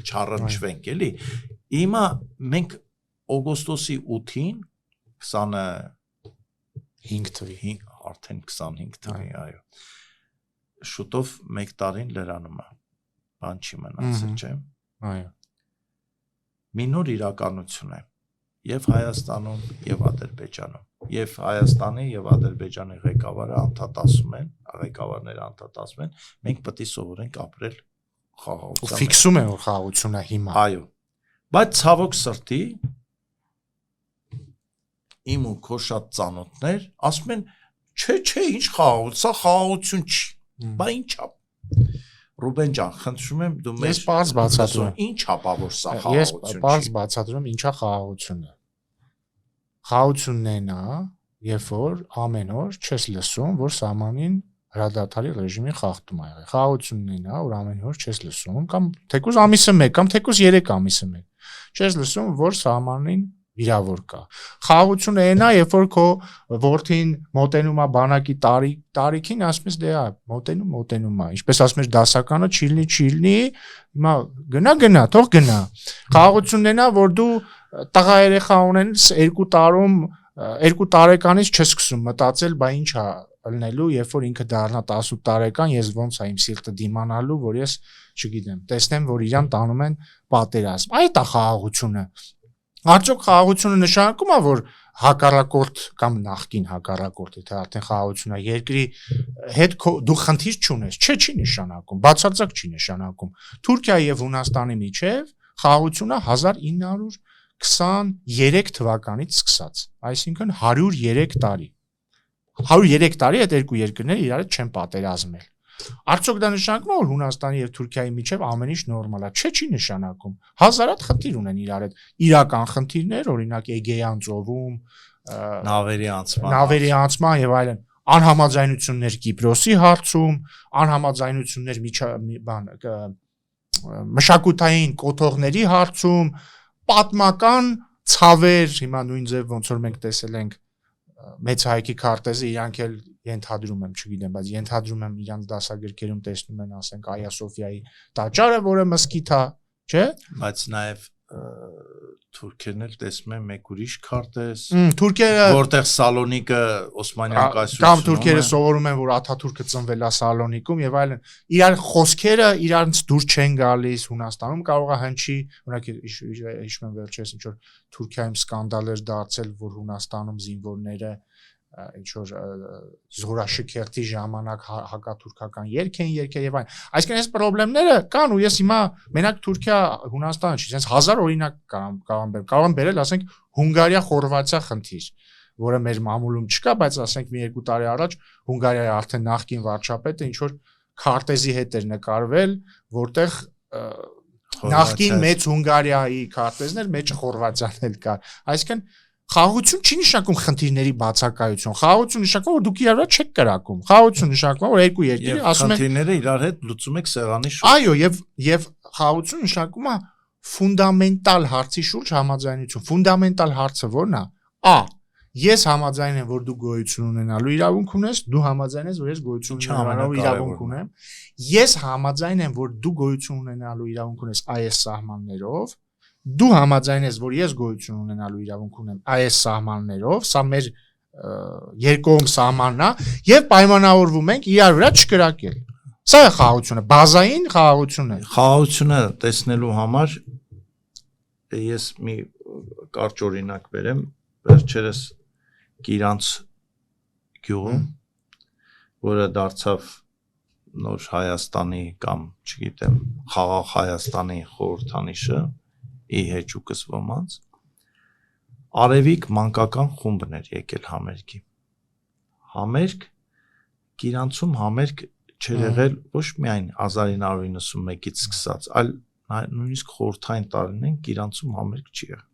չառնչվենք, էլի։ Հիմա մենք օգոստոսի 8-ին, 25 թվի, արդեն 25 թվի, այո, շուտով մեկ տարին լրանում է, բան չի մնացել, չէ։ Այո։ Մի նոր իրականություն է և Հայաստանում, և Ադրբեջանում, և Հայաստանի և Ադրբեջանի ղեկավարը անդադասում են, ղեկավարները անդադասում են, մենք պետք է սովորենք ապրել խաղաղությամբ։ Ֆիքսում են, որ խաղաղությունն է հիմա։ Այո, բայց ցավոք սրտի, իմ ու քո շատ ծանոթներ ասում են, չէ, ինչ խաղաղություն, սա խաղաղություն չի, բա ինչ է։ Ռուբեն ջան, խնդրում եմ դու Ես պարզ բացատրում եմ։ Ինչ ապավոր սա խաղաղություն չի։ Ես պարզ բացատրում եմ ինչա խաղաղությունը։ Խաղաղությունն է նա, երբ որ ամեն օր չես լսում, որ սահմանին հրադադարի ռեժիմի խախտում ա եղել։ Խաղաղությունն է նա, որ ամեն օր չես լսում, կամ թեկուզ ամիսը 1, կամ թեկուզ 3 ամիսը 1։ Չես լսում, որ սահմանին վիրավոր կա։ Խաղաղությունը է նա, երբ որ քո որդին մոտենում է բանակի տարիքին, ասում ես դե մոտենում է։ Ինչպես ասում ես դասականը չիլնի, հիմա գնա, թող գնա։ Խաղաղությունն է նա, որ դու տղա երեխա ունենից 2 տարեկանից չես սկսում մտածել, բա ինչ է ելնելու, երբ որ ինքը դառնա 18 տարեկան, ես ոնց է իմ սիրտը դիմանալու, որ ես, չգիտեմ, տեսնեմ, որ իրան տանում են պատերազմ։ Այդ է խաղաղությունը։ Արդյոք խաղաղությունը նշանակում է, որ հակառակորդ կամ նախկին հակառակորդ, եթե արդեն խաղաղություն է, երկրի հետ դու խնդիր չունես, չի նշանակում, բացարձակ չի նշանակում։ Թուրքիայի եւ Հունաստանի միջև խաղաղությունը 1923 թվականից սկսած, այսինքն 103 տարի։ 103 տարի այդ երկու երկրները իրար հետ չեն պատերազմել։ Արդյոք դա նշանակում է, որ Հունաստանի եւ Թուրքիայի միջև ամեն ինչ նորմալ է։ Չի նշանակում։ Հազարատ խնդիր ունեն իրար հետ։ Իրական խնդիրներ, օրինակ Էգեյան ծովում, նավերի անցման եւ այլն, անհամաձայնություններ Կիպրոսի հարցում, անհամաձայնություններ մշակութային կոթողների հարցում, պատմական ցավեր, հիմա նույն ձև ոնց որ մենք տեսել ենք մեծ հայքի քարտեզը, իրանք էլ ենթադրում եմ, չգիտեմ, բայց ենթադրում եմ իրանց դասագրքերում տեսնում են, ասենք Այա Սոֆիայի տաճարը, որը մզկիթ է, չէ՞։ Բայց նաև թուրքերն էլ տեսնում են մեկ ուրիշ քարտեզ, որտեղ Սալոնիկը Օսմանյան կայսրությունում է։ Կամ թուրքերը սովորում են, որ Աթաթուրքը ծնվել է Սալոնիկում եւ այլն։ Իրար խոսքերը իրանց դուր չեն գալիս, Հունաստանում կարող է հնչի, օրինակ հիշում եմ վերջերս ինչ որ Թուրքիայում սկանդալ էր դարձել, որ Հունաստանում զինվորները ինչ որ զորաշքերթի ժամանակ հակաթուրքական երգ են երգել եւ այլն։ Այսինքն այս խնդիրները կան ու ես հիմա մենակ Թուրքիա, Հունաստանը չի, sense 1000 օրինակ կարող եմ բերել, ասենք Հունգարիա, Խորվաթիա խնդիր, որը մեր մամուլում չկա, բայց ասենք մի 2 տարի առաջ Հունգարիայի արդեն նախկին վարչապետը ինչ որ քարտեզի հետ էր նկարվել, որտեղ նախկին մեծ Հունգարիայի քարտեզներ, մեջը Խորվաթիան էլ կար։ Այսինքն խաղաղություն չի նշանակում խնդիրների բացակայություն։ Խաղաղություն նշանակում որ դուք իրար հետ չեք կրակում։ Խաղաղություն նշանակում որ երկու երկիրը ասում են խնդիրները իրար հետ լուծում եք սեղանի շուրջ։ Այո, եւ խաղաղություն նշանակում է ֆունդամենտալ հարցի շուրջ համաձայնություն։ Ֆունդամենտալ հարցը ո՞րն է։ Ես համաձայն եմ, որ դու գոյություն ունենալու իրավունք ունես, դու համաձայն ես, որ ես գոյություն ունենալու իրավունք ունեմ։ Ես համաձայն եմ, որ դու գոյություն ունենալու իրավունք ունես այս սահմաններով, դու համաձայն ես, որ ես գոյություն ունենալու իրավունք ունեմ այս սահմաններով, սա մեր երկկողմ սահմանն է, եւ պայմանավորվում ենք իրար վրա չկրակել։ Սա է խաղաղությունը, բազային խաղաղությունը։ Խաղաղությունը տեսնելու համար ես մի կարճ օրինակ բերեմ, վերջերս Գիրանց գյուղում, որը դարձավ նոր Հայաստանի կամ, չգիտեմ, խաղաղ Հայաստանի խորհրդանիշը, ի հեճուկս ոմանց, Արևիկ մանկական խումբն էր եկել համերգի։ Համերգ, Գիրանցում համերգ չէր եղել ոչ միայն 1991-ից սկսած, այլ նույնիսկ խորհրդային տարիներին Գիրանցում համերգ չի եղել։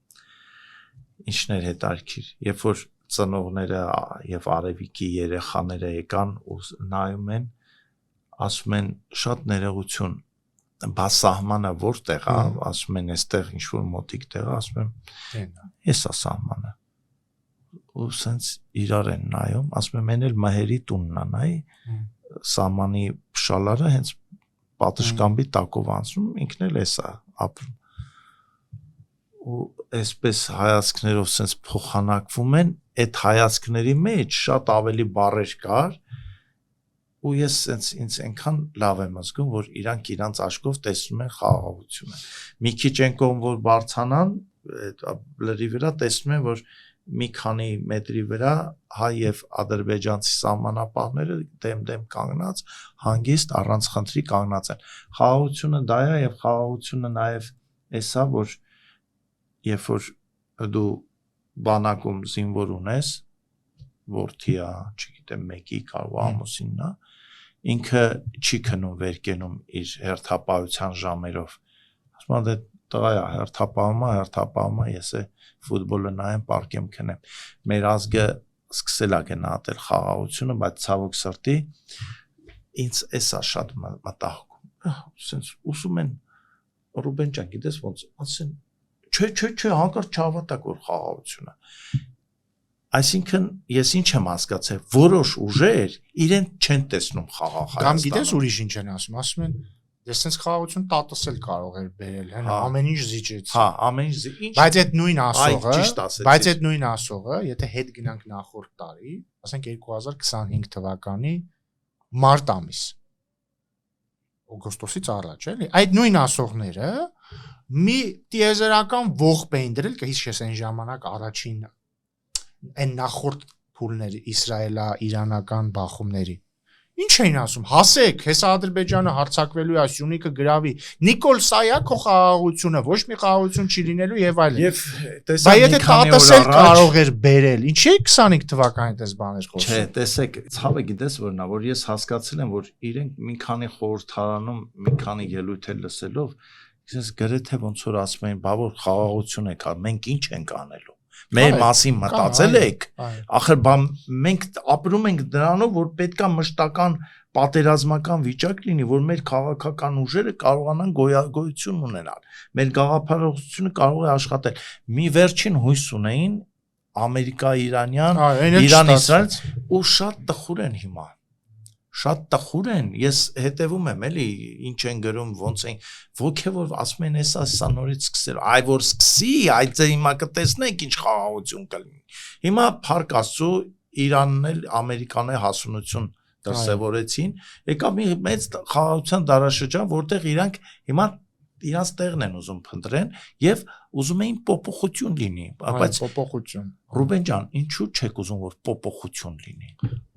Ինչն էր հետաքրքիր, երբ որ ծնողները եւ Արևիկի երեխաները եկան ու նայում են, ասում են շատ ներողություն, բա սահմանը որտեղ է, ասում են այստեղ ինչ որ մոտիկ տեղ է, ասում եմ ես է սահմանը։ Ու սենց իրար են նայում, ասում եմ են էլ մահերի տունն է, նայ սահմանի փշալարը հենց պատշգամբի տակով անցնում, ինքն էլ էս է ապրում։ Ու այսպես հայացքներով սենց փոխանակվում են, այդ հայացքների մեջ շատ ավելի բառեր կար, ու ես սենց ինձ այնքան լավ եմ զգում, որ իրանք իրանց աչքով տեսնում են խաղաղությունը։ Մի քիչ են կողմ որ բարձանան, լրի վրա տեսնում են, որ մի քանի մետրի վրա հայ եւ ադրբեջանցի սահմանապահները դեմ կանգնած, հանգիստ առանց խնդրի կանգնած են։ Խաղաղությունը դա է եւ խաղաղությունը նաեւ էսա, որ երբ որ դու բանակում զինվոր ունես, որդիա, չգիտեմ, մեկի կարող ամուսինն է, ինքը չի քնում վերկենում իր հերթապահության ժամերով։ Ասում եմ, դե տղայա, հերթապահում է, ես է ֆուտբոլը նայեմ, պարկեմ քնեմ։ Մեր ազգը սկսել է գնահատել խաղաղությունը, բայց ցավոք սրտի ինձ էսա շատ մտահոգում։ Սենց ուսում են Ռուբեն ջան, գիտես ոնց, ասեն Չէ, հանկարծ չհավատակ որ խաղաղությունը։ Այսինքն ես ինչ եմ հասկացել, որոշ ուժեր իրեն չեն տեսնում խաղաղ Հայաստանը։ Կամ գիտես ուրիշ ինչ են ասում են, դες sense խաղաղություն տատասել կարող էր բերել, հա, ամեն ինչ զիջեց։ Հա, ամեն ինչ։ Բայց այդ նույն ասողը, եթե հետ գնանք նախորդ տարի, ասենք 2025 թվականի մարտ ամիս, օգոստոսից առաջ, էլի, այդ նույն ասողները մի տիեզերական ողբ էին դրել, հիշես այն ժամանակ առաջին այն նախորդ փուլներ իսրայելա-իրանական բախումների։ Ինչ էին ասում, հասեք, հեսա Ադրբեջանը հարձակվելու է, Սյունիքը գրավի, Նիկոլ Սայա քո խաղաղությունը, ոչ մի խաղաղություն չի լինելու եւ այլն։ Եւ տեսա եթե տատասել կարող էր բերել, ինչի է 25 թվականին դες բաներ խոսում։ Չէ, տեսեք, ցավը գիտես որն է, որ ես հասկացել եմ, որ իրենք մի քանի խորհրդարանում, մի քանի ելույթ էլ լսելով, ես գրեթե ոնց որ ասում են, բա որ խաղաղություն եք, մենք ինչ ենք անելու։ Մեր մասին մտածել եք, ախր բա մենք ապրում ենք դրանով, որ պետքա մշտական պատերազմական վիճակ լինի, որ մեր քաղաքական ուժերը կարողանան գոյություն ունենալ, մեր գաղափարությունը կարող է աշխատել։ Մի վերջին հույս ունեին Ամերիկա-Իրանյան, Իրան-Իսրայել ու շատ տխուր են հիմա։ Շատ տխուր են, ես հետևում եմ, էլի, ինչ են գրում, ոնց են, ոգևոր ասում են, էսա նորից սկսել, այ որ սկսի, այդ հիմա կտեսնենք ինչ խաղաղություն կլինի։ Հիմա փառք Աստծո, Իրանն էլ Ամերիկան է հասունություն դրսևորեցին, եկավ մի մեծ խաղաղության դարաշրջան, որտեղ իրանք հիմա իրանց տեղն են ուզում փնտրեն եւ ուզում էին փոփոխություն լինի, բայց փոփոխություն։ Ռուբեն ջան, ինչու չեք ուզում որ փոփոխություն լինի։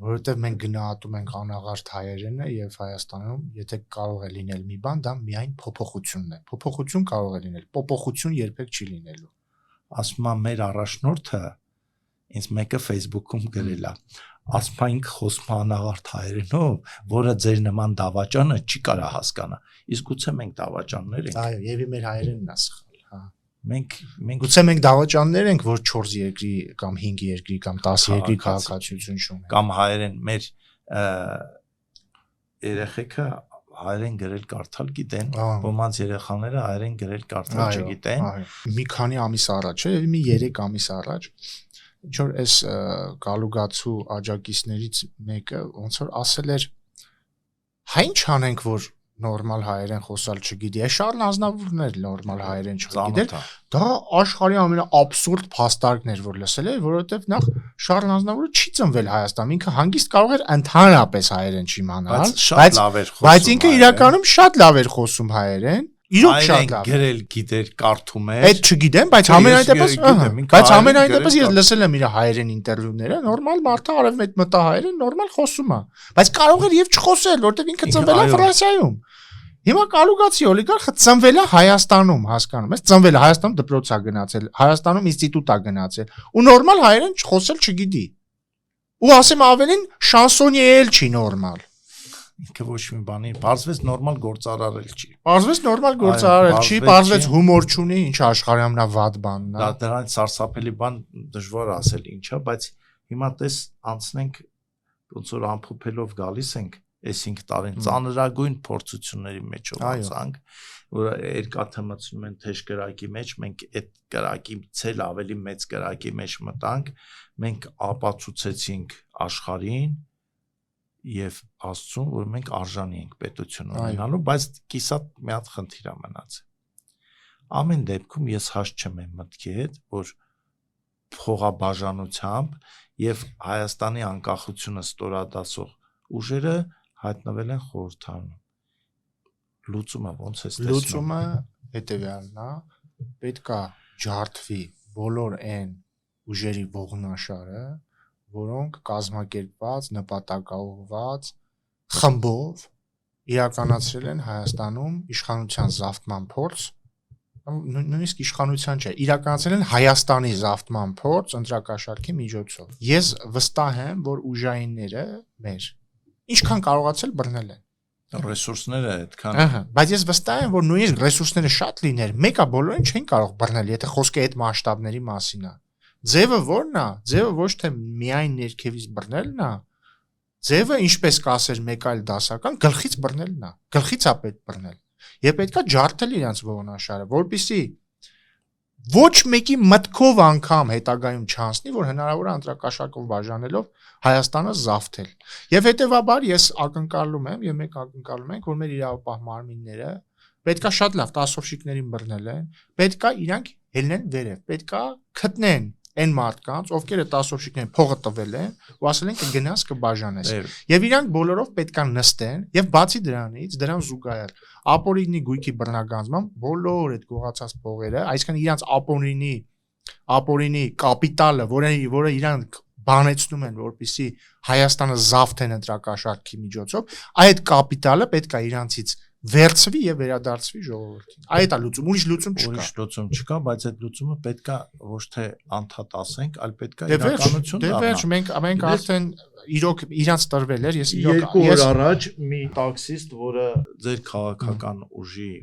Որովհետեւ մենք գնահատում ենք անաղարտ հայերենը եւ Հայաստանում, եթե կարող է լինել մի բան, դա միայն փոփոխությունն է։ Փոփոխություն կարող է լինել, փոփոխություն երբեք չի լինելու։ Ասում եմ մեր առաջնորդը ինձ մեկը Facebook-ում գրել է, ասում է ինքը խոսում անաղարտ հայերենով, որը ձեր նման դավաճանը չի կարա հասկանա։ Իսկ գուցե մենք դավաճաններ ենք։ Այո, եւ մեր հայերենն է սխալ, հա։ Մենք գուցե մենք դավաճաններ ենք, որ 4 երկրի կամ 5 երկրի կամ 10 երկրի քաղաքացիություն չունեն։ Կամ հայերեն մեր երեխեքը հայերեն գրել կարդալ գիտեն, ոմանց երեխաները հայերեն գրել կարդալ չգիտեն։ Մի քանի ամիս առաջ, մի 3 ամիս առաջ ինչ որ այս գալուգացու աջակիցներից մեկը ոնց որ ասել էր հա ինչ անենք որ նորմալ հայերեն խոսալ չգիտի, է Շարլ Ազնավուրն էր նորմալ հայերեն չգիտեր, դա աշխարհի ամենաաբսուրդ փաստարկն էր որ լսել էր, որովհետև նախ Շարլ Ազնավուրը չի ծնվել Հայաստանում, ինքը հանգիստ կարող էր ընդհանրապես հայերեն չիմանալ, բայց ինքը իրականում շատ լավ էր խոսում հայերեն, իրոք շատ լավ։ Գրել գիտեր, կարդում էր։ Այդ չգիտեմ, բայց ամենայնտեպս ես լսել եմ իր հայերեն ինտերվյուները, նորմալ մարդը արևմետ մտա հայերեն, նորմալ խոսում է, բայց կարող էր եւ չխոսել, որովհետեւ ինքը ծնվել է Ֆրանսիայում։ Հիմա Կալուգացի օլիգարխը ծնվել է Հայաստանում, հասկանում ես, ծնվել է Հայաստանում դպրոց է գնացել, Հայաստանում ինստիտուտ է գնացել, ու նորմալ հայերեն խոսել չգիտի։ Ու ասեմ ավելին շանսոնիե էլ չի նորմալ։ Ինքը ոչ մի բանի, բարձվեց նորմալ գործարարել չի։ Բարձվեց նորմալ գործարարել չի, բարձվեց հումոր չունի, ինչ աշխարհի ամենավատ բանն է։ Դա դրանից սարսափելի բան դժվար ասել ինչա, բայց հիմա տես անցնենք ոնց որ ամփոփելով գալիս ենք այս 5 տարին ծանրագույն փորձությունների մեջ անցանք, որ երկաթը մտցնում են թեժ կրակի մեջ, մենք այդ կրակից էլ ավելի մեծ կրակի մեջ մտանք, մենք ապացուցեցինք աշխարհին եւ Աստծուն, որ մենք արժանի ենք պետություն ունենալու, բայց կիսատ մի հատ խնդիր է մնացել։ Ամեն դեպքում ես հաշտ չեմ եմ մտքի հետ, որ փողաբաժանությամբ եւ Հայաստանի անկախությունը ստորադասող ուժերը հայտնվել են խորհրդարանում։ Լուծումը ոնց է տեսնում։ Լուծումը հետեւյալն է, պետքա ջարդվի բոլոր այն ուժերի ողնաշարը, որոնք կազմակերպված, նպատակաուղղված խմբով իրականացրել են Հայաստանում իշխանության զավթման փորձ, նույնիսկ իշխանության չէ, իրականացրել են Հայաստանի զավթման փորձ ընտրակաշառքի միջոցով։ Ես վստահ եմ, որ ուժայինները մեր ինչքան կարողացել բռնել են ռեսուրսները այդքան։ Բայց ես վստահ եմ, որ նույնիսկ ռեսուրսները շատ լիներ, մեկը բոլորին չէին կարող բռնել, եթե խոսքը այդ մասշտաբների մասին է։ Ձևը ո՞րն է։ Ձևը ոչ թե միայն ներքևից բռնելն է, ձևը ինչպես կասեր մեկ այլ դասական, գլխից բռնելն է։ Գլխից է պետք բռնել։ Եվ պետքա ջարդել իրենց ողնաշարը, որպեսզի ոչ մեկի մտքով անգամ հետագայում չանցնի, որ հնարավոր է ընտրակաշառքով բաժանելով Հայաստանը զավթել։ Եվ հետեւաբար ես ակնկալում եմ, եւ մենք ակնկալում ենք, որ մեր իրավապահ մարմինները պետքա շատ լավ տասովշիկներին բռնել են, պետքա իրանք հելնեն վերև, պետքա գտնեն այն մարդկանց, ովքեր այդ տասովշիկներին փողը տվել են, ու ասել են կգնաս կբաժանես։ Եվ իրանք բոլորով պետքա նստեն, եւ բացի դրանից, դրան զուգահեռ ապօրինի գույքի բռնագանձման բոլոր այդ գողացած փողերը, այսինքն իրանք ապօրինի կապիտալը, որը իրանք բանեցնում են, որպեսզի Հայաստանը զավթեն ընտրակաշառքի միջոցով, այդ կապիտալը պետքա իրանցից վերցվի եւ վերադարձվի ժողովրդին։ Այդ է լուծում, ուրիշ լուծում չկա։ Ուրիշ լուծում չկա, բայց այդ լուծումը պետքա ոչ թե անդադ ասենք, այլ պետքա իրականություն դառնա։ Դե վերջ, մենք արդեն իրոք իրանց տրվել էր, ես իրոք 2 օր առաջ մի տաքսիստ, որը ձեր քաղաքական ուժի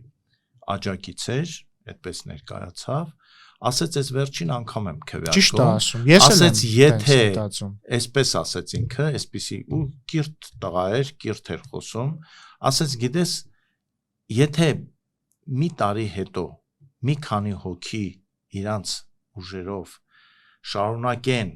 աջակից էր, այդպես ներկայացավ, ասեց այս վերջին անգամ եմ քվեարկում։ Ճիշտ է ասում։ Ես էլ ասեց, եթե այսպես ասեց ինքը, այսպեսի ու կիրթ տղա էր, կիրթ էր խոսում, ասեց, գիտես, եթե մի տարի հետո մի քանի հոգի իրանց ուժերով շարունակեն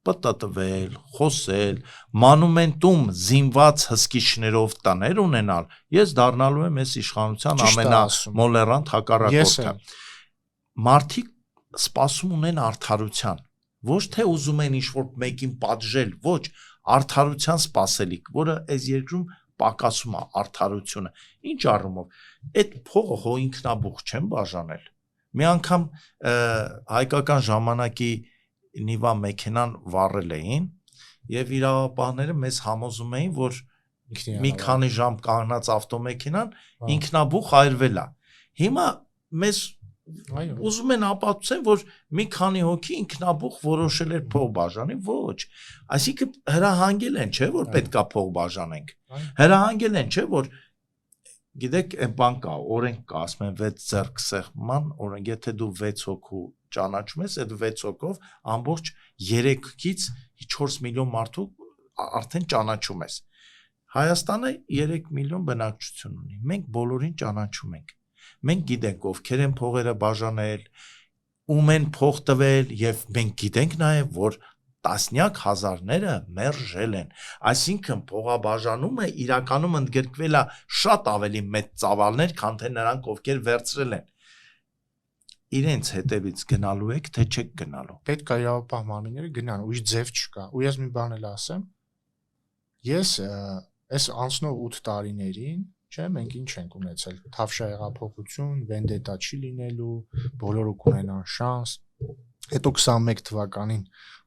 պտտվել, խոսել, մանումենտում զինված հսկիչներով տաներ ունենալ, ես դառնալու եմ այս իշխանության ամենամոլեռանդ հակառակորդը։ Մարդիկ սպասում ունեն արդարության, ոչ թե ուզում են ինչ-որ մեկին պատժել, ոչ, արդարության սպասելիք, որը այս երկրում պակասում է արդարությունը։ Ինչ առումով, այդ փողը հո ինքնաբուխ չեն բաժանել։ Մի անգամ հայկական ժամանակի Նիվա մեքենան վառել էին եւ իրավապահները մեզ համոզում էին, որ մի քանի ժամ կանգնած ավտոմեքենան ինքնաբուխ այրվել է։ Հիմա մեզ ուզում են ապացուցեն, որ մի քանի հոգի ինքնաբուխ որոշել էր փող բաժանի, ոչ։ Այսինքն հրահանգել են, չէ՞ որ պետքա փող բաժանենք։ Հրահանգել են, չէ՞ որ գիտեք, այն բան կա, օրենք կա, ասում են 6 ձեռք սեղման, օրենք, եթե դու 6 հոգու ճանաչում ես, այդ 6 հոգով ամբողջ 3-ից 4 միլիոն մարդու արդեն ճանաչում ես։ Հայաստանը 3 միլիոն բնակչություն ունի։ Մենք բոլորին ճանաչում ենք։ Մենք գիտենք ովքեր են փողերը բաժանել, ում են փող տվել եւ մենք գիտենք նաեւ որ տասնյակ հազարները մերժել են, այսինքն փողաբաժանումը իրականում ընդգրկվել է շատ ավելի մեծ ծավալներ, քան թե նրանք ովքեր վերցրել են։ Իրենց հետևից գնալու եք, թե չեք գնալու։ Պետք է իրավապահ մարմինները գնան, ուրիշ ձև չկա։ Ու ես մի բան էլ ասեմ։ Ես այս անցնող 8 տարիներին, չէ, մենք ինչ ենք ունեցել։ Թավշյա հեղափոխություն, վենդետա չի լինելու, բոլորը կունենան շանս։ Հետո 21 թվականին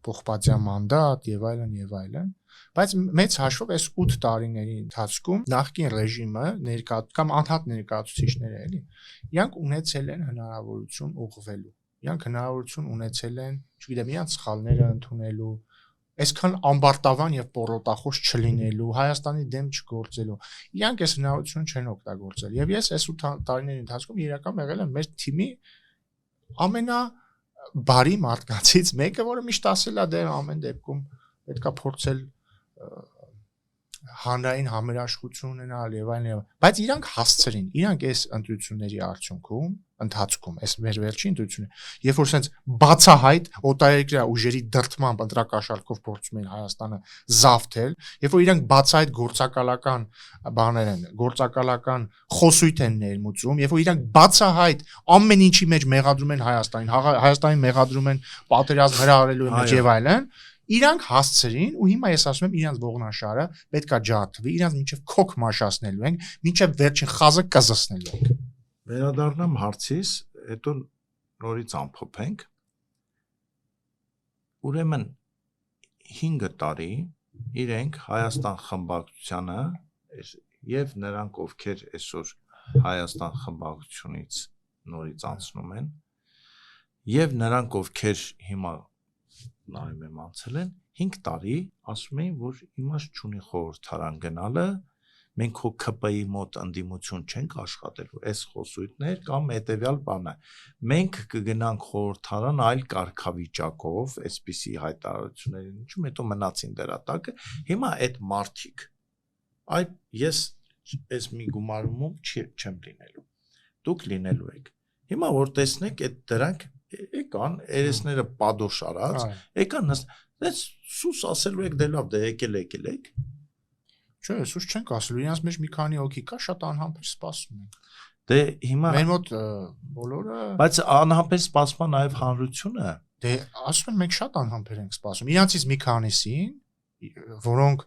Պողպատյան մանդատ եւ այլն, բայց մեծ հաշվով այս 8 տարիների ընթացքում նախկին ռեժիմը կամ անհատ ներկայացուցիչները էլի, իրանք ունեցել են հնարավորություն ուղղվելու, իրանք հնարավորություն ունեցել են, չգիտեմ, իրանք սխալները ընդունելու, այսքան ամբարտավան եւ պորոտախոս չլինելու, Հայաստանի դեմ չգործելու, իրանք այս հնարավորությունը չեն օգտագործել եւ ես այս 8 տարիների ընթացքում իրական եղել եմ մեր թիմի ամենա բարի մարդկանցից մեկը, որը միշտ ասել է դե ամեն դեպքում պետքա փորձել հանրային համերաշխություն ունենալ եւ այլն, բայց իրանք հասցրին, իրանք այս ընտրությունների ընթացքում, այս մեր վերջին ընտրությունը, երբ որ sense բացահայտ օտարերկրյա ուժերի դրդմամբ ընտրակաշառքով փորձում են Հայաստանը զավթել, երբ որ իրանք բացահայտ գործակալական բաներ են, գործակալական խոսույթ են ներմուծում, երբ որ իրանք բացահայտ ամեն ինչի մեջ մեղադրում են Հայաստանին մեղադրում են պատերազմ հրահարելու մեջ եւ այլն, իրանք հասցրին ու հիմա ես ասում եմ իրանք ողնաշարը պետքա ջարդվի, իրանք մինչև քոք մաշացնելու ենք, մինչև վերջին խազը կզսնելու ենք։ Վերադառնամ հարցիս, հետո նորից ամփոփենք։ Ուրեմն 5 տարի իրենք Հայաստան խմբակցությանը եւ նրանք ովքեր այսօր Հայաստան խմբակցությունից նորից անցնում են եւ նրանք ովքեր հիմա նայում եմ անցել են 5 տարի ասում էին որ իմաստ չունի խորհրդարան գնալը մենք հո ԿՊ-ի մոտ ընդդիմություն չենք աշխատելու այս խոսույթներ կամ հետեւյալ բանը մենք կգնանք խորհրդարան այլ կարգավիճակով այսպիսի հայտարարությունների ինչու հետո մնացին դրա տակը հիմա այդ մարտիկ այ ես այս մի գումարումով չեմ լինելու դուք լինելու եք հիմա որ տեսնեք այդ դրանք եկան երեսները պադոշ արած եկան այս սուս ասելու եք դե լավ դե եկել եք չէ սուս չենք ասելու իրանց մեջ մի քանի հոգի կա շատ անհամբեր սպասում են դե հիմա մեր մոտ բոլորը բայց անհամբեր սպասում է նաև հանրությունը դե ասում են մենք շատ անհամբեր ենք սպասում իրանցից մի քանիսին որոնք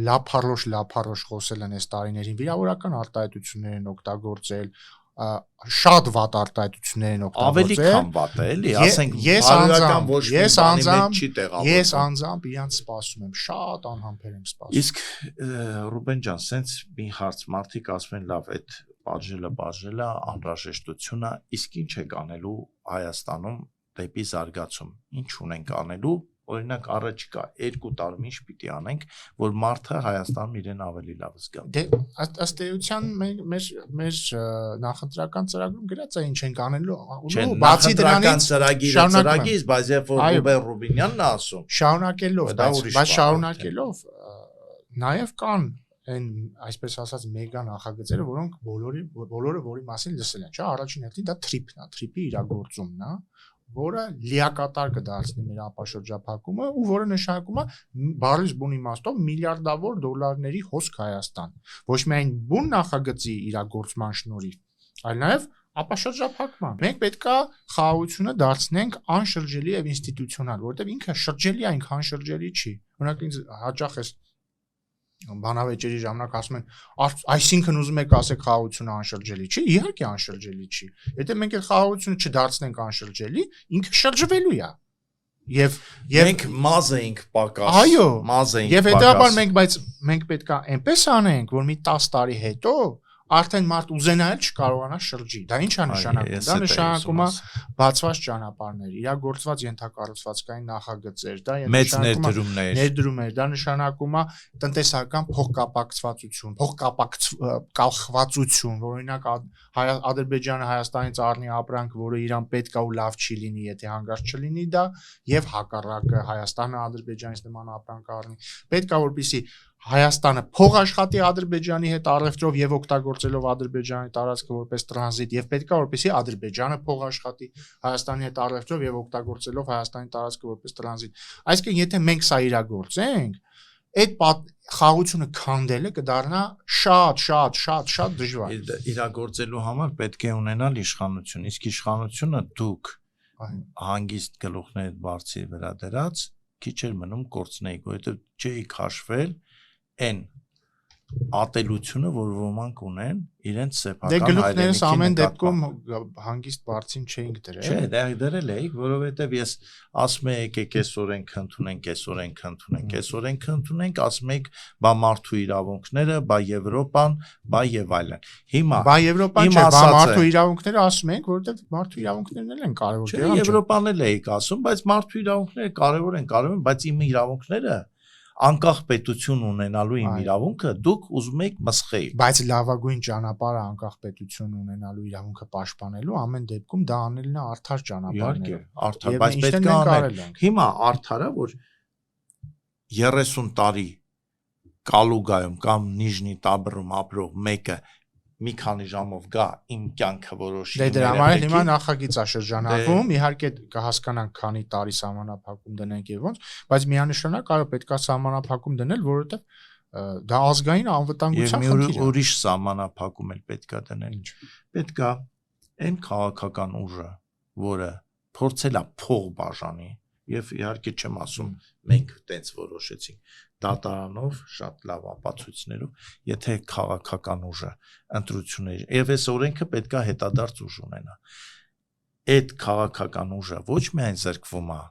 լափարոշ խոսել են այս տարիներին վիրավորական արտահայտություններ են օգտագործել շատ վատ արտահայտություններ են օգտագործել ավելի քան վատ է էլի ասենք բարոյական ոչ մի բանի մեջ չի տեղավորվում ես անձամբ իրանց սպասում եմ շատ անհամբեր եմ սպասում իսկ Ռուբեն ջան սենց մի հարց մարդիկ ասում են լավ այդ բաժելը անհրաժեշտությունն է իսկ ինչ է կանելու Հայաստանում դեպի զարգացում ինչ ունենք անելու օրինակ առաջիկա 2 տարում ինչ պիտի անենք որ մարդը Հայաստանում իրեն ավելի լավ զգա դե ըստ էության մեր նախընտրական ծրագրում գրած է ինչ ենք անելու ու բացի դրանից ծրագիրը բայց երբ որ Ռուբեն Ռուբինյանն է ասում շարունակելով բայց շարունակելով նաև կան այն այսպես ասած մեգա նախագծերը որոնք բոլորը որի մասին լսել են չէ առաջին հերթին դա թրիփն է թրիփի իրագործումն է որը լիակատար կդարձնի մեր ապաշրջափակումը ու որը նշանակում է բառից բուն իմաստով միլիարդավոր դոլարների հոսք Հայաստան ոչ միայն բուն նախագծի իրագործման շնորհիվ այլ նաև ապաշրջափակման մենք պետքա խաղաղությունը դարձնենք անշրջելի եւ ինստիտուցիոնալ որովհետեւ ինքը շրջելի է այնքան շրջելի չի օրինակ ինձ հաճախ է բանավեճերի ժամանակ ասում են այսինքն ուզում եք ասեք խաղաղությունը անշրջելի չի իհարկե անշրջելի չի եթե մենք այդ խաղաղությունը չդարձնենք անշրջելի ինքը շրջվելու է եւ մենք մազ էինք պակաս այո մազ էինք եւ հետաբար մենք պետքա այնպես անենք որ մի 10 տարի հետո արդեն մարդ ուզենա էլ չկարողանա շրջի դա ինչ է նշանակում դա նշանակում է բացված ճանապարհներ իրագործված ենթակառուցվածքային նախագծեր դա մեծ ներդրումներ դա նշանակում է տնտեսական փոխկապակցվածություն փոխկապակցվածություն որ օրինակ Ադրբեջանը Հայաստանից առնի ապրանք որը իրան պետք է ու լավ չի լինի եթե հանգարց չլինի դա եւ հակառակը Հայաստանը Ադրբեջանից նման ապրանք առնի պետք է որպեսզի Հայաստանը փող աշխատի Ադրբեջանի հետ առևտրով եւ օգտագործելով Ադրբեջանի տարածքը որպես տրանզիտ եւ պետքա որպեսզի Ադրբեջանը փող աշխատի Հայաստանի հետ առևտրով եւ օգտագործելով Հայաստանի տարածքը որպես տրանզիտ։ Այսինքն եթե մենք սա իրագործենք, այդ խաղությունը քանդելը կդառնա շատ դժվար։ Իրագործելու համար պետք է ունենալ իշխանություն, իսկ իշխանությունը դուք հանգիստ գլուխներդ բարձի վրա դրած քիչ էր մնում կորցնեիք, որովհետեւ չէի քաշվել այն ատելությունը, որ ոմանք ունեն իրենց սեփական գլուխներս ամեն դեպքում հանգիստ բարձին չէինք դրել։ Չէ, դրել էիք, որովհետև ես ասում եի կեսօրենք ընդունենք, ասում եք բա մարդու իրավունքները, բա Եվրոպան, բա եւ այլն։ Հիմա բա Եվրոպան չէ, բա մարդու իրավունքները ասում ենք, որովհետև մարդու իրավունքներն էլ են կարևոր։ Չէ, Եվրոպան էլ էիք ասում, բայց մարդու իրավունքները կարևոր են, բայց իմ իրավունքները անկախ պետություն ունենալու իմ իրավունքը դուք ուզում եք մսխեի։ Բայց լավագույն ճանապարհը անկախ պետություն ունենալու իրավունքը պաշտպանելու ամեն դեպքում դա անելն է արդար ճանապարհները։ Արդար, բայց պետք է անել։ Հիմա արդարը, որ 30 տարի Կալուգայում կամ Նիժնի Տաբրում ապրող մեկը մի քանի ժամով գա իմ կյանքը որոշի։ Դե դրա համար հիմա նախագիծ է շրջանակում, իհարկե կհասկանանք քանի տարի սահմանափակում դնենք եւ ոնց, բայց միանշանակ այո պետքա սահմանափակում դնել, որովհետեւ դա ազգային անվտանգության խնդիր է։ Եվ ուրիշ սահմանափակում էլ պետքա դնել։ Պետքա այն քաղաքական ուժը, որը փորձել է փող բաժանի, եւ իհարկե չեմ ասում մենք տենց որոշեցինք դատարանով շատ լավ ապացույցներով, եթե քաղաքական ուժը ընտրություններ եւ այս օրենքը պետքա հետադարձ ուժ ունենա։ Այդ քաղաքական ուժը ոչ միայն զրկվում է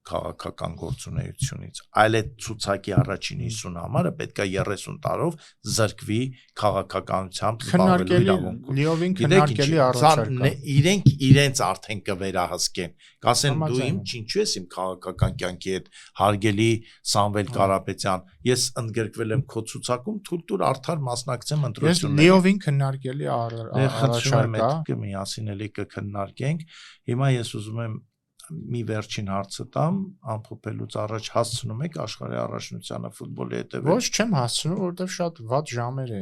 քաղաքական գործունեությունից, այլ այդ ցուցակի առաջին 50 համարը պետքա 30 տարով զրկվի քաղաքականությամբ զբաղվելու իրավունքով։ Լիովին քննարկելի առաջարկ է։ Իրենք իրենց արդեն կվերահսկեն։ Կասեն դու ինչու ես իմ քաղաքական կյանքի հետ հարգելի Սամվել Կարապետյան, ես ընդգրկվել եմ քո ցուցակում, թույլ տուր արդար մասնակցեմ ընտրություններին։ Ես լիովին քննարկելի առաջարկ է։ Միասին էլի կքննարկենք։ Հիմա ես ուզում եմ մի վերջին հարցը տամ, ամփոփելուց առաջ հասցնում եք աշխարհի առաջնությանը ֆուտբոլի հետևել։ Ոչ, չեմ հասցնում, որովհետև շատ վատ ժամեր է,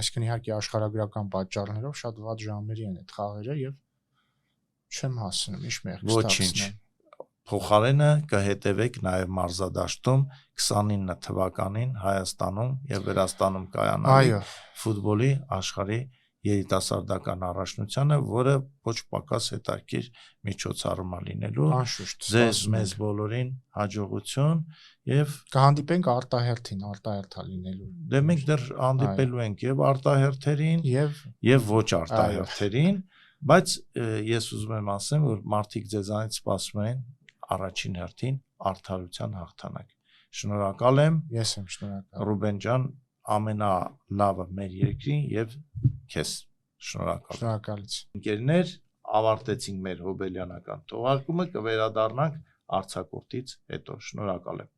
այսինքն իհարկե աշխարհագրական պատճառներով շատ վատ ժամերի են այդ խաղերը եւ չեմ հասցնում, ինչ մեղք ստացնեմ։ Փոխարենը կհետևեք նաեւ մարզադաշտում 29 թվականին Հայաստանում եւ Վրաստանում կայանալի ֆուտբոլի աշխարհի երիտասարդական առաջնությանը, որը ոչ պակաս հետաքրքիր միջոցառում է լինելու։ Ձեզ մեզ բոլորին հաջողություն եւ կհանդիպենք արտահերթա լինելու։ Դե մենք դեռ հանդիպելու ենք եւ արտահերթերին եւ ոչ արտահերթերին, բայց ես ուզում եմ ասեմ, որ մարդիկ ձեզանից սպասում են առաջին հերթին արդարության հաղթանակ։ Շնորհակալ եմ։ Ես եմ շնորհակալ։ Ռուբեն ջան, ամենալավը մեր երկրին եւ քեզ շնորհակալ։ Շնորհակալություն։ Ընկերներ, ավարտեցինք մեր հոբելյանական թողարկումը, կվերադառնանք արձակուրդից հետո։ Շնորհակալ եմ։